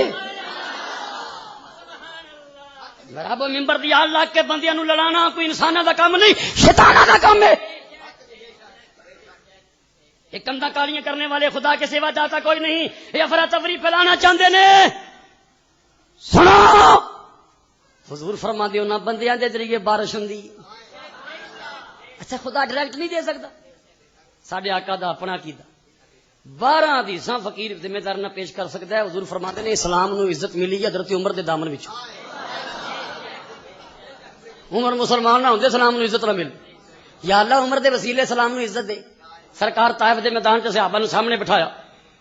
Speaker 1: رب ممبر دی آل لاکھ کے بندیاں نوں لڑانا کوئی انساناں دا کام نہیں، شیطاناں دا کام ہے. ایک کندھا کالیاں کرنے والے خدا کے سوا جاتا کوئی نہیں. یہ افراتفری پھیلانا چاہتے نے. سنو حضور فرماندے انہاں بندیاں دے ذریعے بارش ہوندی. اچھا خدا ڈائریکٹ نہیں دے سکتا؟ ساڈے آقا دا اپنا عقیدہ 12 حدیثاں فقیر ذمہ دار نہ پیش کر سکتا ہے. حضور فرماتے نے اسلام نو عزت ملی ہے حضرت عمر دے دامن وچ. عمر مسلمان نہ ہوندے اسلام نو عزت نہ مل. یا اللہ عمر دے وسیلے اسلام نو عزت دے. سرکار طائف دے میدان چ صحابہ نو سامنے بٹھایا،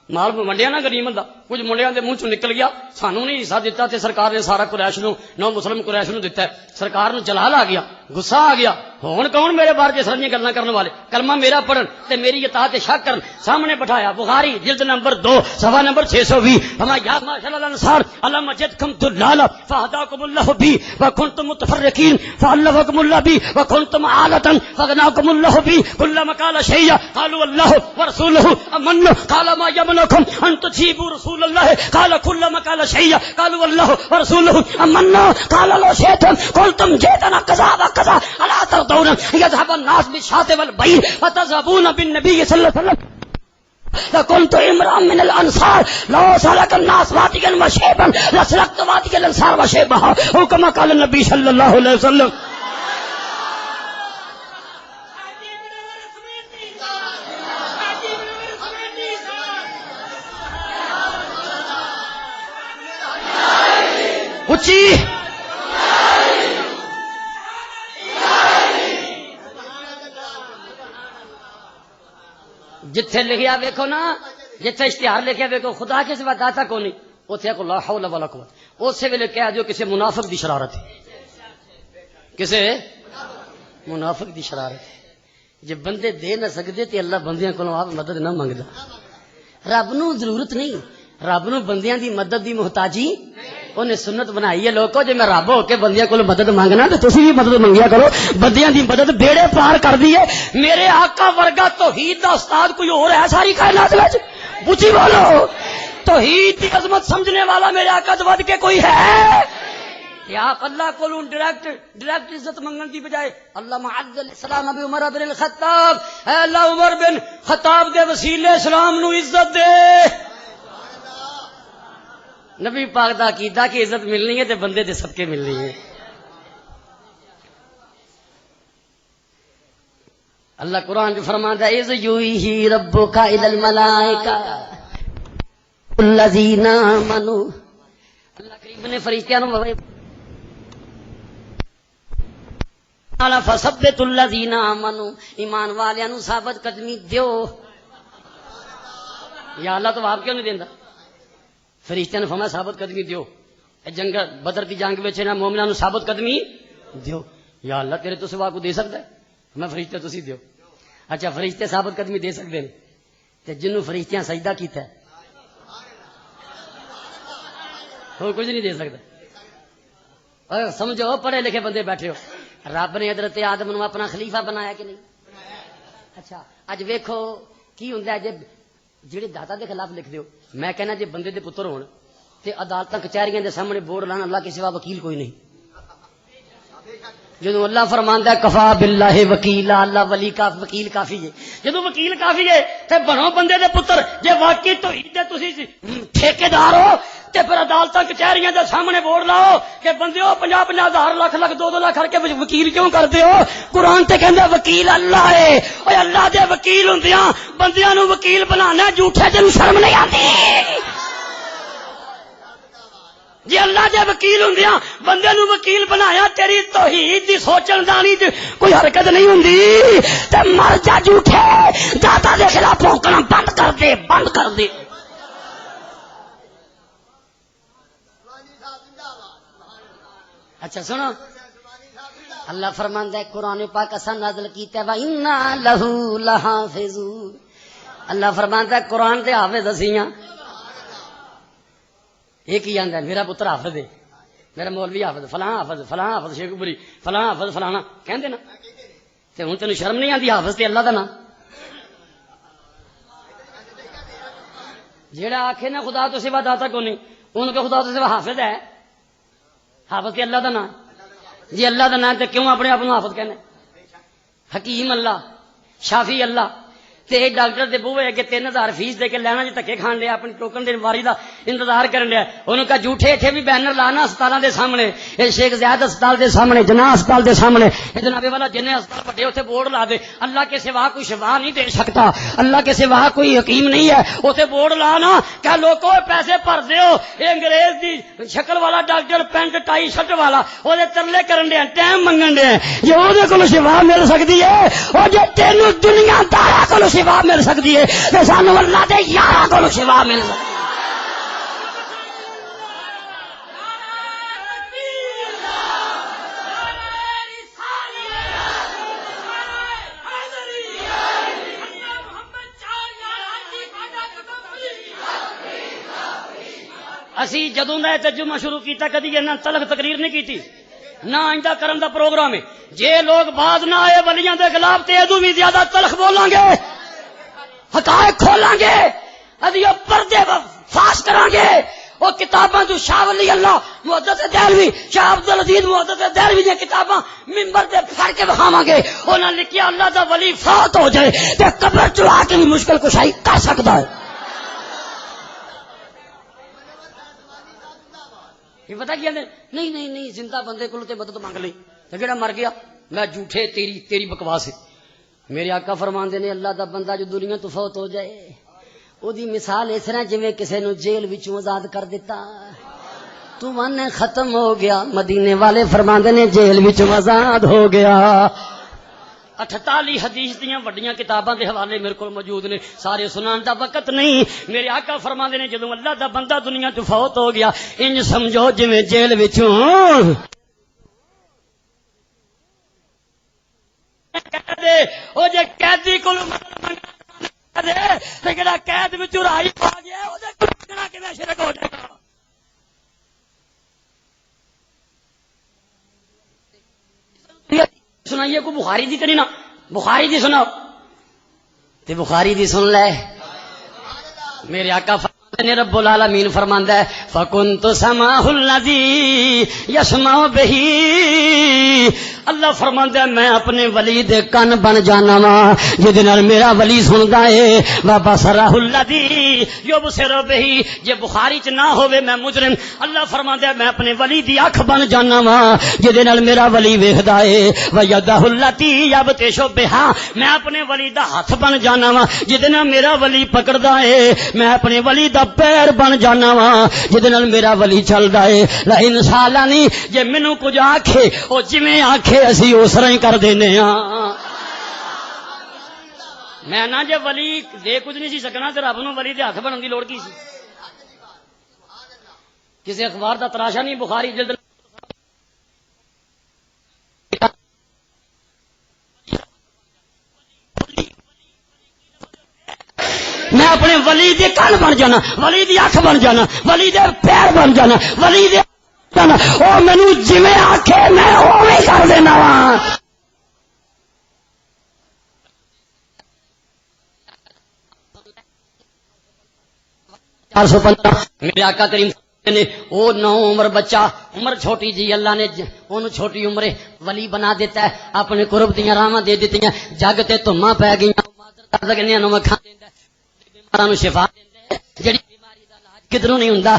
Speaker 1: مال ونڈیا نا غنیمت دا، کچھ منڈیاں دے منہ چوں نکل گیا، سانو نہیں حصہ دیتا تے سرکار نے سارا قریش نو، نو مسلم قریش نو دیتا ہے. سرکار نو جلال آ گیا، غصہ آ گیا. ہون کون میرے بارے چ سارے گلاں کرنے والے؟ کلمہ میرا پڑھن تے میری اطاعت شک کرن. سامنے بٹھایا بخاری جلد نمبر 2 صفحہ نمبر 620. ہما یا ماشاء اللہ الانصار علم جدکم دلالا فہداکم اللہ بی وکنتم متفرقین فالفکم اللہ بی وکنتم عالتا فغناکم اللہ بی کلما قال شیئا قالوا اللہ ورسولہ امن قال ما یمنکم ان تجیبوا رسول اللہ قال کلما قال شیئا قالوا اللہ ورسولہ امن قال لو شئتم قلتم جئتنا كذا وكذا الا ترضون يذهب الناس بالشاة والبعير وتذهبون بالنبي صلى الله عليه وسلم لكنت امرا من الانصار لو سلك الناس واديا وشيبا لسلكت وادي الانصار وشيبها او كما قال النبي صلى الله عليه وسلم. اچھی جتھے لکھیا ویکھو نا، جتھے اشتہار لکھیا ویکھو خدا کے سوا داتا کو نہیں، اوتھے کو لا حول ولا قوت. اسی ویلے کہہ دیو کسی منافق دی شرارت ہے، کسے منافق دی شرارت ہے. جے بندے دے نہ سکدے تے اللہ بندیاں کولوں آپ مدد نہ منگدا. رب نو ضرورت نہیں، رب نو بندیاں دی مدد دی محتاجی انہیں سنت بنائی ہے. لوگو جے میں رب ہو کے بندیاں کولوں مدد مانگنا تے تسی بھی مدد منگیا کرو. بندیاں دی مدد بیڑے پار کر دی ہے. میرے آقا ورگا توحید دا استاد کوئی اور ہے ساری کائنات وچ؟ اونچی بولو. توحید دی عظمت سمجھنے والا میرے آقا تو ود کے کوئی ہے؟ یا آپ اللہ کو ڈائریکٹ عزت منگن کی بجائے اللہ معز السلام ابی عمر بن الخطاب، اے اللہ عمر بن خطاب دے وسیلے اسلام نو عزت دے. نبی پاک دا عقیدہ کی عزت ملنی ہے تے بندے دے صدقے ملنی ہے. اللہ قرآن جو فرماتا ہے اذ یوحی ربک الی الملائکہ الذین آمنوا، اللہ کریم نے فرشتیاں نو فثبت الذین آمنوا، ایمان والیاں نو ثابت قدمی دیو. یا اللہ تو آپ کیوں نہیں دیندا؟ فرشتیاں نے فرمایا ثابت قدمی دیو. جنگ بدر کی جنگ وچ نا مومناں نو ثابت قدمی دیو. یا اللہ تیرے تو سوا کو دے سکدا ہے؟ میں فرشتے تسی دیو. اچھا فرشتے ثابت قدمی دے سکدے نے تے جنوں فرشتیاں سجدہ کیتا ہے وہ کچھ نہیں دے سکتا. سمجھو پڑھے لکھے بندے بیٹھے ہو، رب نے حضرت آدم نو اپنا خلیفہ بنایا کہ نہیں؟ اچھا اج ویکھو کی ہوندا ہے جڑے داتا دے خلاف لکھ دیو. میں کہنا جے بندے دے پتر ہون تے عدالتاں کچہریاں دے سامنے بورڈ لانا اللہ کے سوا وکیل کوئی نہیں. جدو اللہ فرماندا ہے کفا باللہ وکیلا، اللہ ولی کا وکیل کافی ہے. جدو وکیل کافی ہے تے بنو بندے دے پتر. جے واقعی توحید دے تسی ٹھیکیدار ہو تے پھر عدالتاں کچہریاں دے سامنے بورڈ لاؤ کہ بندیو 50,000 لاکھ 2 لاکھ کر کے وکیل کیوں کرتے ہو؟ قرآن تے کہندا وکیل اللہ ہے. اوے اللہ دے وکیل ہوندیاں بندیاں نو وکیل بنانا جھوٹے تے شرم نہیں آندی؟ جی اللہ دے وکیل ہوندیاں بندے نو وکیل بنایا تیری توحید دی سوچن دانی کوئی حرکت نہیں ہوندی تے مر جا جھوٹے. داتا دے خلاف بھونکنا بند کر دے، بند کر دے. اچھا سنو اللہ فرماندا ہے قرآن پاک اساں نازل کیتا ہے وَإِنَّا لَهُ لَحَافِظُونَ. اللہ فرماندا ہے قرآن دے حافظ اسیاں. ایک ہی آندا ہے میرا پتر حافظ ہے، میرا مولوی حافظ، فلاں حافظ شیخ بری، فلاں حافظ فلانا کہندے نا. تے ہن تینوں شرم نہیں آندی حافظ تے اللہ دا نام؟ جیڑا آکھے نا خدا تو سوا داتا کو نہیں، ان کو خدا تو سوا حافظ ہے. حافظ تے اللہ دا نام؟ جی اللہ دا نام تے کیوں اپنے آپ کو حافظ کہنا؟ حکیم اللہ، شافی اللہ تے ڈاکٹر دے بوئے کہ 3,000 فیس دے کے لینا جی دھکے کھان لیا اپنی ٹوکن دے واری دا انتظار کرن لیا. انہوں کا جھوٹے اتنے بھی بینر لانا ہسپتالوں دے سامنے، شیخ زیاد ہسپتال دے سامنے، جناح ہسپتال دے سامنے، جناب والا جنہیں ہسپتال بڑے اتنے بورڈ لا دے اللہ کے سوا کوئی شفا نہیں دے سکتا، اللہ کے سوا کوئی حکیم نہیں ہے. اتنے بورڈ لانا کیا لوگوں پیسے بھر دیو. یہ انگریز دی شکل والا ڈاکٹر پینٹ ٹائی شرٹ والا وہ ترلے کرن دیا، ٹائم منگن دیا، جی وہ کو شفا مل سکتی ہے اور جی تینوں دنیا دارا کو شفا مل سکتی ہے تے سانو اللہ دے یاراں کولوں شفا مل سکتی ہے. اسی جدوں دا ترجمہ شروع کیتا کدی انہاں تلخ تقریر نہیں کیتی نہ آئندہ کرن دا پروگرام ہے. جے لوگ باز نہ آئے ولیاں دے خلاف تے ادوں بھی زیادہ تلخ بولاں گے, حقائق کھولاں گے, ادی پردے فاش کراں گے. وہ کتاباں تو شاہ ولی اللہ محدث دہلوی شاہ عبد العزیز محدث دہلوی دی کتاباں منبر تے پھڑ کے بکھاواں گے. انہاں لکھیا اللہ دا ولی فوت ہو جائے تے قبر چڑھا کے بھی مشکل کشائی کر سکدا ہے. یہ پتہ کیا نہیں نہیں نہیں زندہ بندے کو تے مدد مانگ لئی تے جڑا مر گیا میں جھوٹے تیری بکواس ہے. میرے آقا فرماندے نے اللہ دا بندہ جو دنیا تو فوت ہو جائے او دی مثال اس طرح جویں کسے نو جیل وچوں آزاد کر دیتا تو من ختم ہو گیا. مدینے والے فرماندے نے جیل وچوں آزاد ہو گیا. 48 حدیث دیاں وڈیاں کتاباں دے حوالے میرے کول موجود نے, سارے سنان دا وقت نہیں. میرے آقا فرماندے نے جدوں اللہ دا بندہ دنیا تو فوت ہو گیا انج سمجھو جویں جیل وچوں او جے قیدی کول دے تے جڑا قید وچوں رہائی پا گیا او دے کنا کیویں شرک ہو جائے گا. سنائیے کو بخاری دی کری نا, بخاری دی سناؤ تے بخاری دی سن لے. میرے آقا فرماندے نے رب العالمین فرماندا ہے فکنت سماع الذی یسمع بہ. اللہ فرماندا ہے میں اپنے ولی دے کان بن جانا وا جے نال میرا ولی سندا ہے. وا بصرہ الذی یبصر بہ. جے بخاری چ نہ ہوے میں مجرم, اللہ فرماندا ہے میں اپنے ولی دی اکھ بن جانا وا جے نال میرا ولی ویکھدا ہے. وا یدہ الذی یبطش بہا. میں اپنے ولی دا ہاتھ بن جانا وا جے نال میرا ولی پکڑدا ہے. میں اپنے ولی دا پیر بن جانا وا جے نال میرا ولی چلدا ہے. لا انسالانی جے مینوں کچھ آکھے او جویں آکھے اسی اس طرح ہی کر دینے ہاں. میں نہ جے ولی دے کچھ نہیں سی سکنا تے رب نوں ولی دے ہاتھ بنن دی لوڑ کی سی. کسی اخبار دا تراشا نہیں. بخاری جلد میں اپنے ولی دے کان بن جانا, ولی دی اکھ بن جانا, ولی دے پیر بن جانا, ولی دے او مینوں جویں آکھے میں اوویں کر دینا وا. میرے آقا کریم نے او نو عمر بچہ, عمر چھوٹی جی اللہ نے اونوں چھوٹی عمرے ولی بنا دیتا ہے. اپنے قرب دیاں راواں دے دتیاں, جگ تے تما پی گئیاں, کر لگنے نو مکھاں دیندا ہے, بیماراں نو شفا دیندا ہے. جڑی بیماری دا علاج کدھروں نہیں ہوندا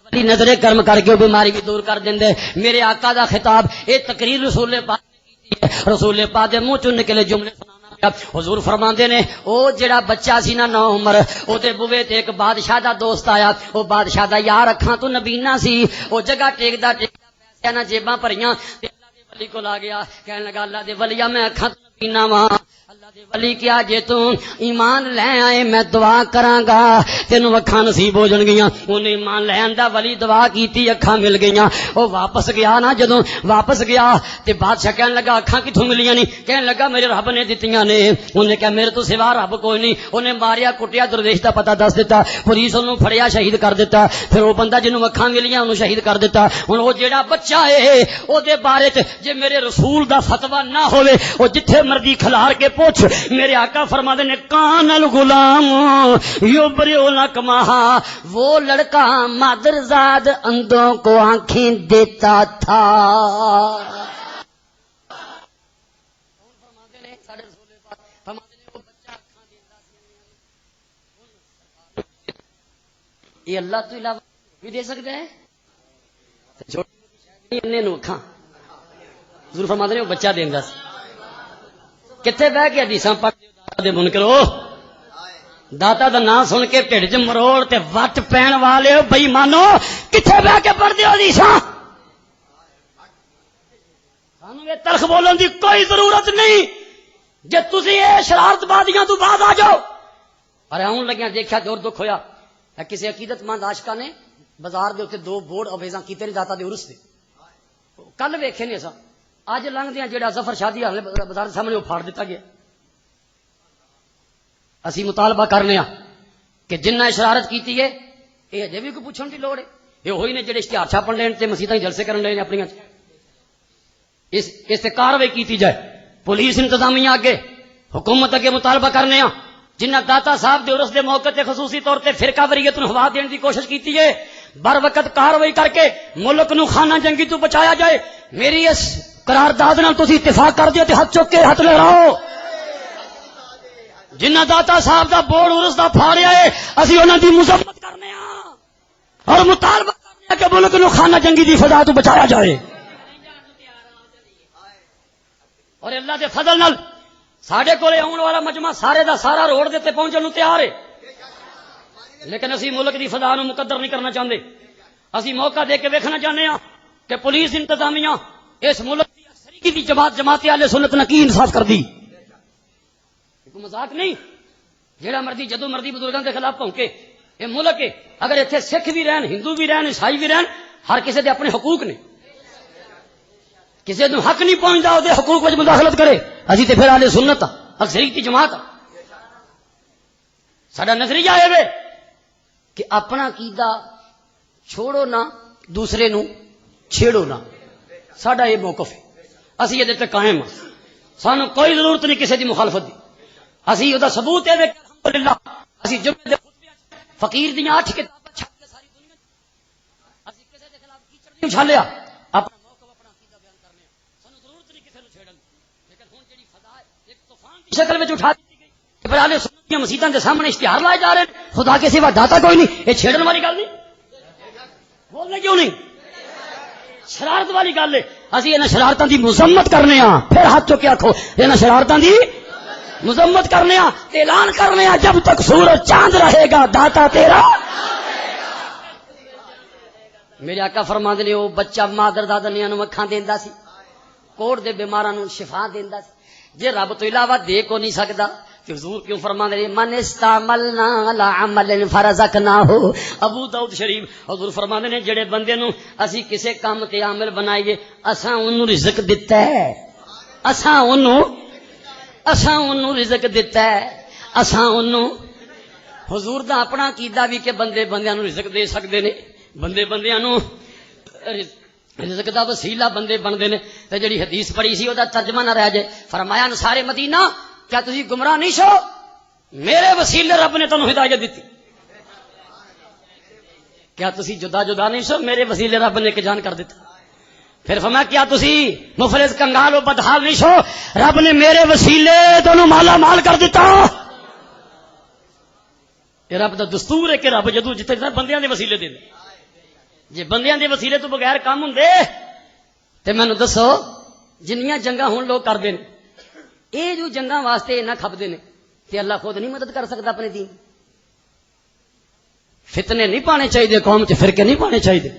Speaker 1: ولی نظر کرم کر کے بیماری بھی دور کر دیندے. میرے آقا دا خطاب اے تقریر رسول پاک نے کیتی ہے. رسول پاک دے منہ چوں نکلے جملے سنانا. حضور فرماندے نے او جڑا بچہ سی نا 9 عمر او تے بوے تے ایک بادشاہ دا دوست آیا. او بادشاہ دا یار اکھاں تو نبینا سی. او جگہ ٹیکدا پیسے نہ جیباں بھریاں تے اللہ دے ولی کول آ گیا. کہن لگا اللہ دے ولیا میں اکھاں تو نبینا وا. اللہ دے ولی کیا جے تو ایمان لے آئے میں دعا کراں گا تینوں اکھاں نصیب ہو جان گیاں. اونے ایمان لے آندا, ولی دعا کیتی, اکھاں مل گئیاں. او واپس گیا نا, جدوں واپس گیا تے بادشاہ کہن لگا اکھاں کتھوں ملیاں نہیں؟ کہن لگا میرے رب نے دتیاں نے. اونے کہا میرے تو سوا رب کوئی نہیں. اونے ماریا کٹیا درویش دا پتہ دس دیتا, پولیس اونوں پھڑیا شہید کر دیتا. پھر او بندہ جنوں اکھاں ملیاں اونوں شہید کر دیتا. ہن او جیڑا بچہ ہے او دے بارے تے جے میرے رسول دا فتوی نہ ہوے او جتھے مرضی کھلار کے پوچھ. میرے آقا فرماتے نے کان الغلام یبرئ لکمہا, وہ لڑکا مادرزاد اندھوں کو آنکھیں دیتا تھا. یہ اللہ تو علاوہ بھی دے سکتا ہے. ضرور فرماتے ہیں وہ بچہ دیندا سی. کتنے بہ کے حدیثاں پڑھ دے منکرو, داتا دا نام سن کے ٹھڈ چ مروڑ تے وٹ پین والے بے ایمانو کتنے بہ کے پڑھ دیو حدیثاں. سانو یہ تلخ بولن دی کوئی ضرورت نہیں. جے تسی اے شرارت بازیاں تو بعد آ جاؤ. ارے آن لگیاں دیکھا دور دکھ ہویا, کسی عقیدت مند عاشقاں نے بازار دے اوتے 2 بورڈ اویزاں کیتے نے داتا دے عرس دے. کل ویکھے نے اساں, اج لنگ دیا جڑا ظفر شادی حالے بازار سامنے وہ پھاڑ دیتا گیا. اسی مطالبہ کرنے کہ جنہ اشرارت کیتی ہے یہ اجے بھی کوئی پوچھن کی لوڑ ہے. یہ ہوئی نے جڑے اشتہار چھاپن لین تے مسیتاں جلسے کرن لے نے اپنی اس تے کاروائی کیتی جائے. پولیس انتظامیہ اگے حکومت اگے مطالبہ کرنے ہاں جنہ داتا صاحب دے عرس دے موقع تے خصوصی طور تے فرقہ واریت نو ہوا دین دی کوشش کیتی ہے. بر وقت کاروائی کر کے ملک نو خانہ جنگی تو بچایا جائے. میری اس قرارداد نال تسی اتفاق کر دیو تے ہاتھ چک کے ہاتھ لہراؤ. جنہ داتا صاحب دا بورڈ عرس دا پھاڑیا ہے اسی انہاں دی مذمت کرنے ہاں اور مطالبہ کرنے ہاں کہ ملک نو خانہ جنگی دی فضا تو بچایا جائے. اور اللہ دے فضل نال ساڈے کولے آਉਣ والا مجمع سارے دا سارا روڈ دے تے پہنچن نوں تیار ہے. لیکن اسی ملک دی فضا نو مقدر نہیں کرنا چاہتے. اسی موقع دے کے ویکھنا چاہتے ہیں کہ پولیس انتظامیہ اس ملک دی اکثریت دی جماعت اہل سنت نے کی انصاف کر دی. کوئی مذاق نہیں. جیڑا مرضی جدو مرضی بزرگاں دے خلاف پھونکے. یہ ملک ہے اگر اتنے سکھ بھی رہن ہندو بھی رہن عیسائی بھی رہن ہر کسی دے اپنے حقوق نے. کسی نو حق نہیں پہنچتا وہ حقوق وچ مداخلت کرے. اسی تے پھر اہل سنت اکثریت دی جماعت. ساڈا نظریہ ہے کہ اپنا عقیدہ چھوڑو نہ دوسرے نو چھیڑو نہ. ساڈا یہ موقف ہے. اسی یہ تے قائم ہاں. سانو کوئی ضرورت نہیں کسی دی مخالفت دی. اسی او دا ثبوت ہے کہ الحمدللہ اسی جمعے دے خطبے فقیر دیاں 8 کتاباں چھپ کے ساری دنیا اسی کسی دے خلاف کیچڑ نہیں اچھالیا. اپنا موقف اپنا عقیدہ بیان کرنے سانو ضرورت نہیں کسی نو چھیڑن. لیکن ہن جڑی فضا ہے ایک طوفان کی شکل وچ اٹھا دی گئی کہ پر اہل سنت دی مسجداں دے سامنے اشتہار لائے جا رہے ہیں. خدا کے سوا داتا کوئی نہیں. یہ چھیڑن والی گل نہیں. بولنے کیوں نہیں؟ شرارت والی گل ہے. اسی انہاں شرارتاں دی مذمت کرنے ہاں. پھر ہاتھ چوک کے آکھو انہاں شرارتاں دی مذمت کرنے ہاں. اعلان کرنے ہاں جب تک سورج چاند رہے گا داتا تیرا. میرے آقا فرماندے نے او بچہ مادر دادنیاں نو اکھاں دیندا سی کوڑ دے بیماراں نو شفا دیندا سی. جے رب تو علاوہ دے کو نہیں سکدا کہ حضور کیوں فرماندے نے من استعملنا لا عمل فرزقناہ. ابو داؤد شریف حضور فرماندے نے جڑے بندے نو اسی کسے کام تے عامل بنائیے اساں اونوں رزق دتا ہے. اساں اونوں رزق دتا ہے. اساں اونوں حضور دا اپنا عقیدہ بھی کہ بندے بندیاں نو رزق دے سکدے نے. بندے بندیاں نو رزق دا وسیلہ بندے بندے نے. تے جڑی حدیث پڑھی سی او دا ترجمہ نہ رہ جائے. فرمایا انصار مدینہ کیا تسی گمراہ نہیں سو میرے وسیلے رب نے تانوں ہدایت دیتی. کیا تسی جدا جدا نہیں سو میرے وسیلے رب نے ایک جان کر دیتا. پھر فرمایا کیا تسی مفلس کنگال و بدحال نہیں سو رب نے میرے وسیلے تانوں مالا مال کر دیتا. یہ رب دا دستور ہے کہ رب جدوں جتنے بندیاں دے وسیلے دے. جے بندیاں دے وسیلے تو بغیر کام ہوندے تے مینوں دسو جنیاں جنگاں ہن لوگ کردے نے اے جو جنگاں واسطے نہ کھپدے نے تے اللہ خود نہیں مدد کر سکتا اپنے دین. فتنے نہیں پانے چاہیے قوم چ فرقے نہیں پانے چاہیے.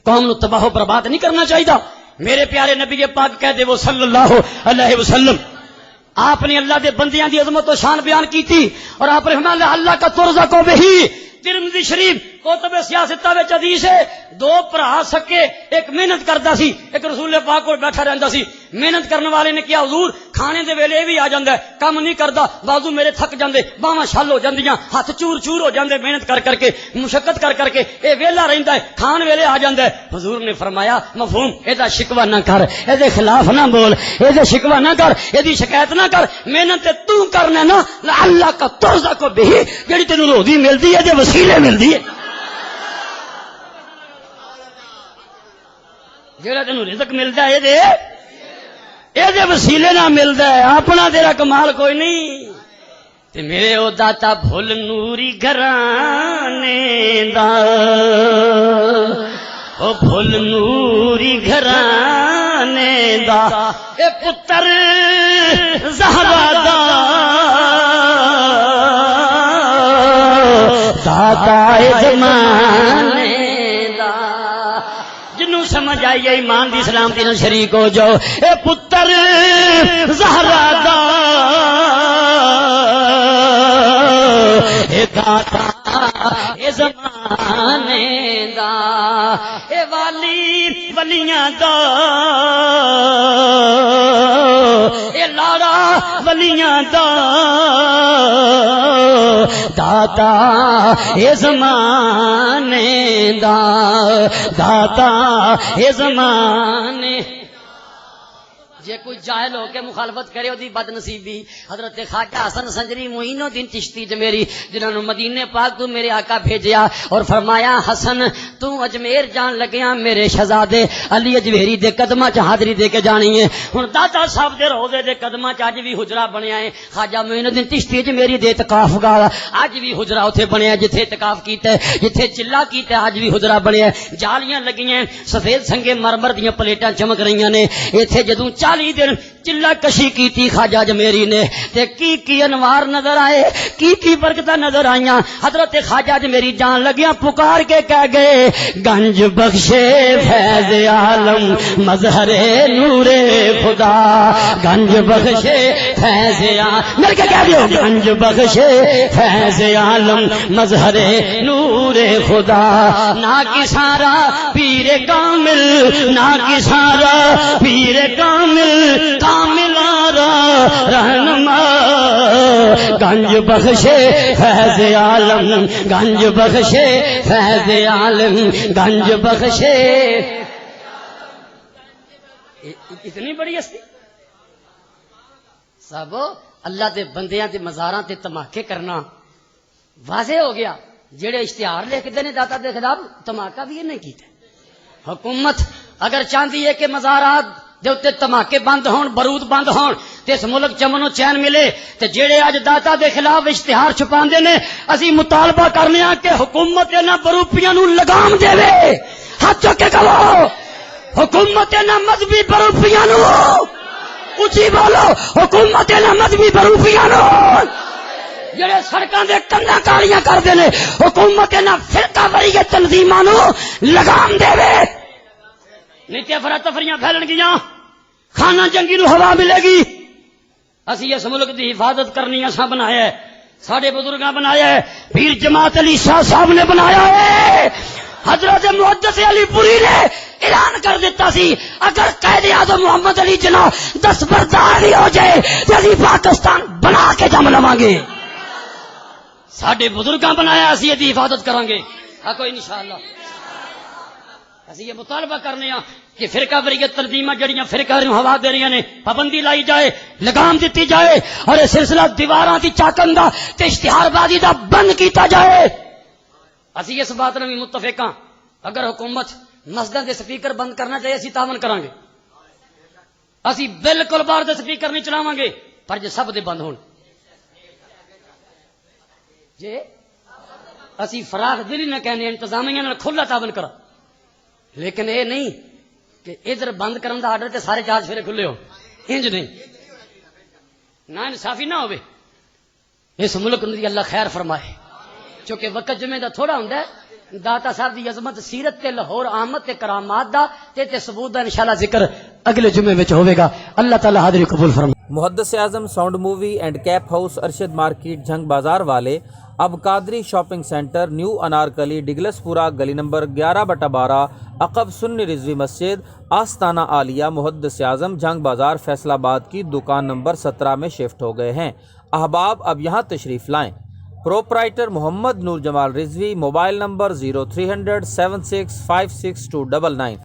Speaker 1: قوم نو تباہ و برباد نہیں کرنا چاہیے. میرے پیارے نبی پاک کہہ دے وہ صلی اللہ علیہ وسلم آپ نے اللہ دے بندیاں دی عظمت و شان بیان کی تھی اور آپ نے فرمایا اللہ کا ترزق کو بہی. ترمذی شریف کتب سیاستہ وچ حدیث ہے دو بھرا سکے ایک محنت کردا سی ایک رسول پاک کول بیٹھا رہندا سی. محنت کرنے والے نے کیا حضور کھانے دے ویلے بھی آ جاندا ہے کم نہیں کردا بازو میرے تھک جاندے باواں چھل ہو جاندیاں ہاتھ چور چور ہو جاندے محنت کر کے مشقت کر کے اے ویلا رہندا ہے کھان ویلے آ جاندا ہے. حضور نے فرمایا مفہوم ادا شکوہ نہ کر اے دے خلاف نہ بول اے دے شکوہ نہ کر اے دی شکایت نہ کر محنت تے تو کرنا نا اللہ کا ترزق کو بھی جڑی تینوں روزی ملدی ہے تے وسیلے ملدی ہے. جڑا تینوں رزق ملدا ہے اے دے وسیلے نہ ملدا ہے اپنا تیرا کمال کوئی نہیں. تے میرے او داتا بھول نوری گھرانے دا او بھول نوری گھرانے دا اے پتر زہرا دا داتا زمانے دا. جنوں سمجھ آئی ایمان دی سلامتی نال شریک ہو جاؤ. اے پتر زہرا دا اے داتا اے زمانے دا اے والی ولیاں دا اے لاڑا ولیاں دا داتا اے زمانے دیندا داتا اے زمانے جے کوئی جاہل ہو کے مخالفت کرے دی بد نصیبی حضرت خواجہ حسن سنجری معین الدین چشتی جمیری جنہاں نو مدینے پاک تو میرے آقا بھیجیا اور فرمایا حسن تو اجمیر جان لگیا میرے شہزادے علی اجمیری دے قدماں چ حاضری دے کے جانی ہے ہن داتا صاحب دے روضے دے قدماں چ اج بھی حجرہ بنیا ہے خواجہ معین الدین چشتی جمیری دے اعتکاف گاہ اج بھی حجرہ اوتھے بنیا جتھے اعتکاف کیتا ہے جتھے چلا کیتا ہے اج بھی حجرہ بنیا ہے جالیاں لگیاں سفید سنگے مرمر دیاں پلیٹاں چمک رہیاں نے ایتھے جدوں 40 دن چلا کشی کیتی خواجہ اجمیری نے تے کی انوار نظر آئے کی برکتاں نظر آئیاں حضرت خواجہ اجمیری جان لگیاں پکار کے کہہ گئے گنج بخشے فیض عالم مظہر نور خدا گنج بخشے فیض عالم مل کے کہہ دیو گنج بخشے فیض عالم مظہر نور خدا نا کی سارا پیر کامل نا کی سارا پیر کامل کاملارا رہنما گنج بخشے فیض عالم گنج بخشے فیض عالم گنج بخشے اتنی بڑی ہستی سب اللہ دے بندیاں دے مزاراں تے تماکے کرنا واضح ہو گیا جڑے اشتہار لے کے دینے داتا دے خلاف تماکا بھی نہیں کیتے حکومت اگر چاہتی ہے کہ مزارات دے اتے تماکے بند ہون برود بند ہون تے اس ملک چمن و چین ملے تے جڑے اج داتا دے خلاف اشتہار چھپاندے نے اسی مطالبہ کرنے ہاں کہ حکومت انہاں بروپیاں نو لگام دے ہاتھ چک کے کہو حکومت انہاں مذہبی بروپیاں نو اونچی بولو حکومت انہاں مذہبی بروپیاں نو جڑے سڑکاں دے کناں کالیاں کردے نے حکومت انہاں فرقہ واریت تنظیماں نو لگام دے نہیں تے افراتفریاں پھیلن گیاں خانہ جنگی نو ہوا ملے گی اسی اس ملک دی حفاظت کرنی اساں بنایا ہے ساڈے بزرگاں بنایا ہے پیر جماعت علی شاہ صاحب نے بنایا ہے حضرت محدث علی پوری نے اعلان کر دیتا سی اگر قائد اعظم محمد علی جناح دستبردار نہیں ہو جائے تو اسی پاکستان بنا کے جم لواں گے ساڈے بزرگاں بنایا اسی دی حفاظت کران گے کوئی انشاءاللہ اسی یہ مطالبہ کرنے ہاں کہ فرقہ واریت تنظیماں جڑیاں فرقہ نو ہوا دے رہی نے پابندی لائی جائے لگام دیتی جائے اور یہ سلسلہ دیواراں دی چاکن دا تے اشتہار بازی دا بند کیتا جائے اسی اس بات نال متفق ہاں اگر حکومت مسجداں دے سپیکر بند کرنا چاہیے اسی تعاون کران گے اسی بالکل باہر دے سپیکر نہیں چلاواں گے پر جے سب دے بند ہون جے اسی فراغ دلی نہ کہنے انتظامیہ نال کھلا تعاون کرا لیکن اے نہیں کہ ادھر بند کرن دا آرڈر تے سارے چار پھیرے کھلے ہو انج نہیں نہ انصافی نہ ہوئے اس ملک نو اللہ خیر فرمائے چونکہ وقت جمعے دا تھوڑا ہوندا ہے داتا صاحب دی عظمت سیرت تے لاہور آمد تے کرامات دا تے ثبوت دا انشاءاللہ ذکر اگلے جمعے وچ ہوے گا اللہ تعالی حاضری قبول فرمائے
Speaker 2: محدث اعظم sound movie and cap house Arshad market Jhang بازار والے اب Qadri shopping centre new Anarkali Douglaspura گلی نمبر 11/12 عقب سنی رضوی مسجد آستانہ عالیہ محدث اعظم جھنگ بازار فیصل آباد کی دکان نمبر 17 میں شفٹ ہو گئے ہیں احباب اب یہاں تشریف لائیں پروپرائٹر محمد نور جمال رضوی موبائل نمبر 0300 7656 299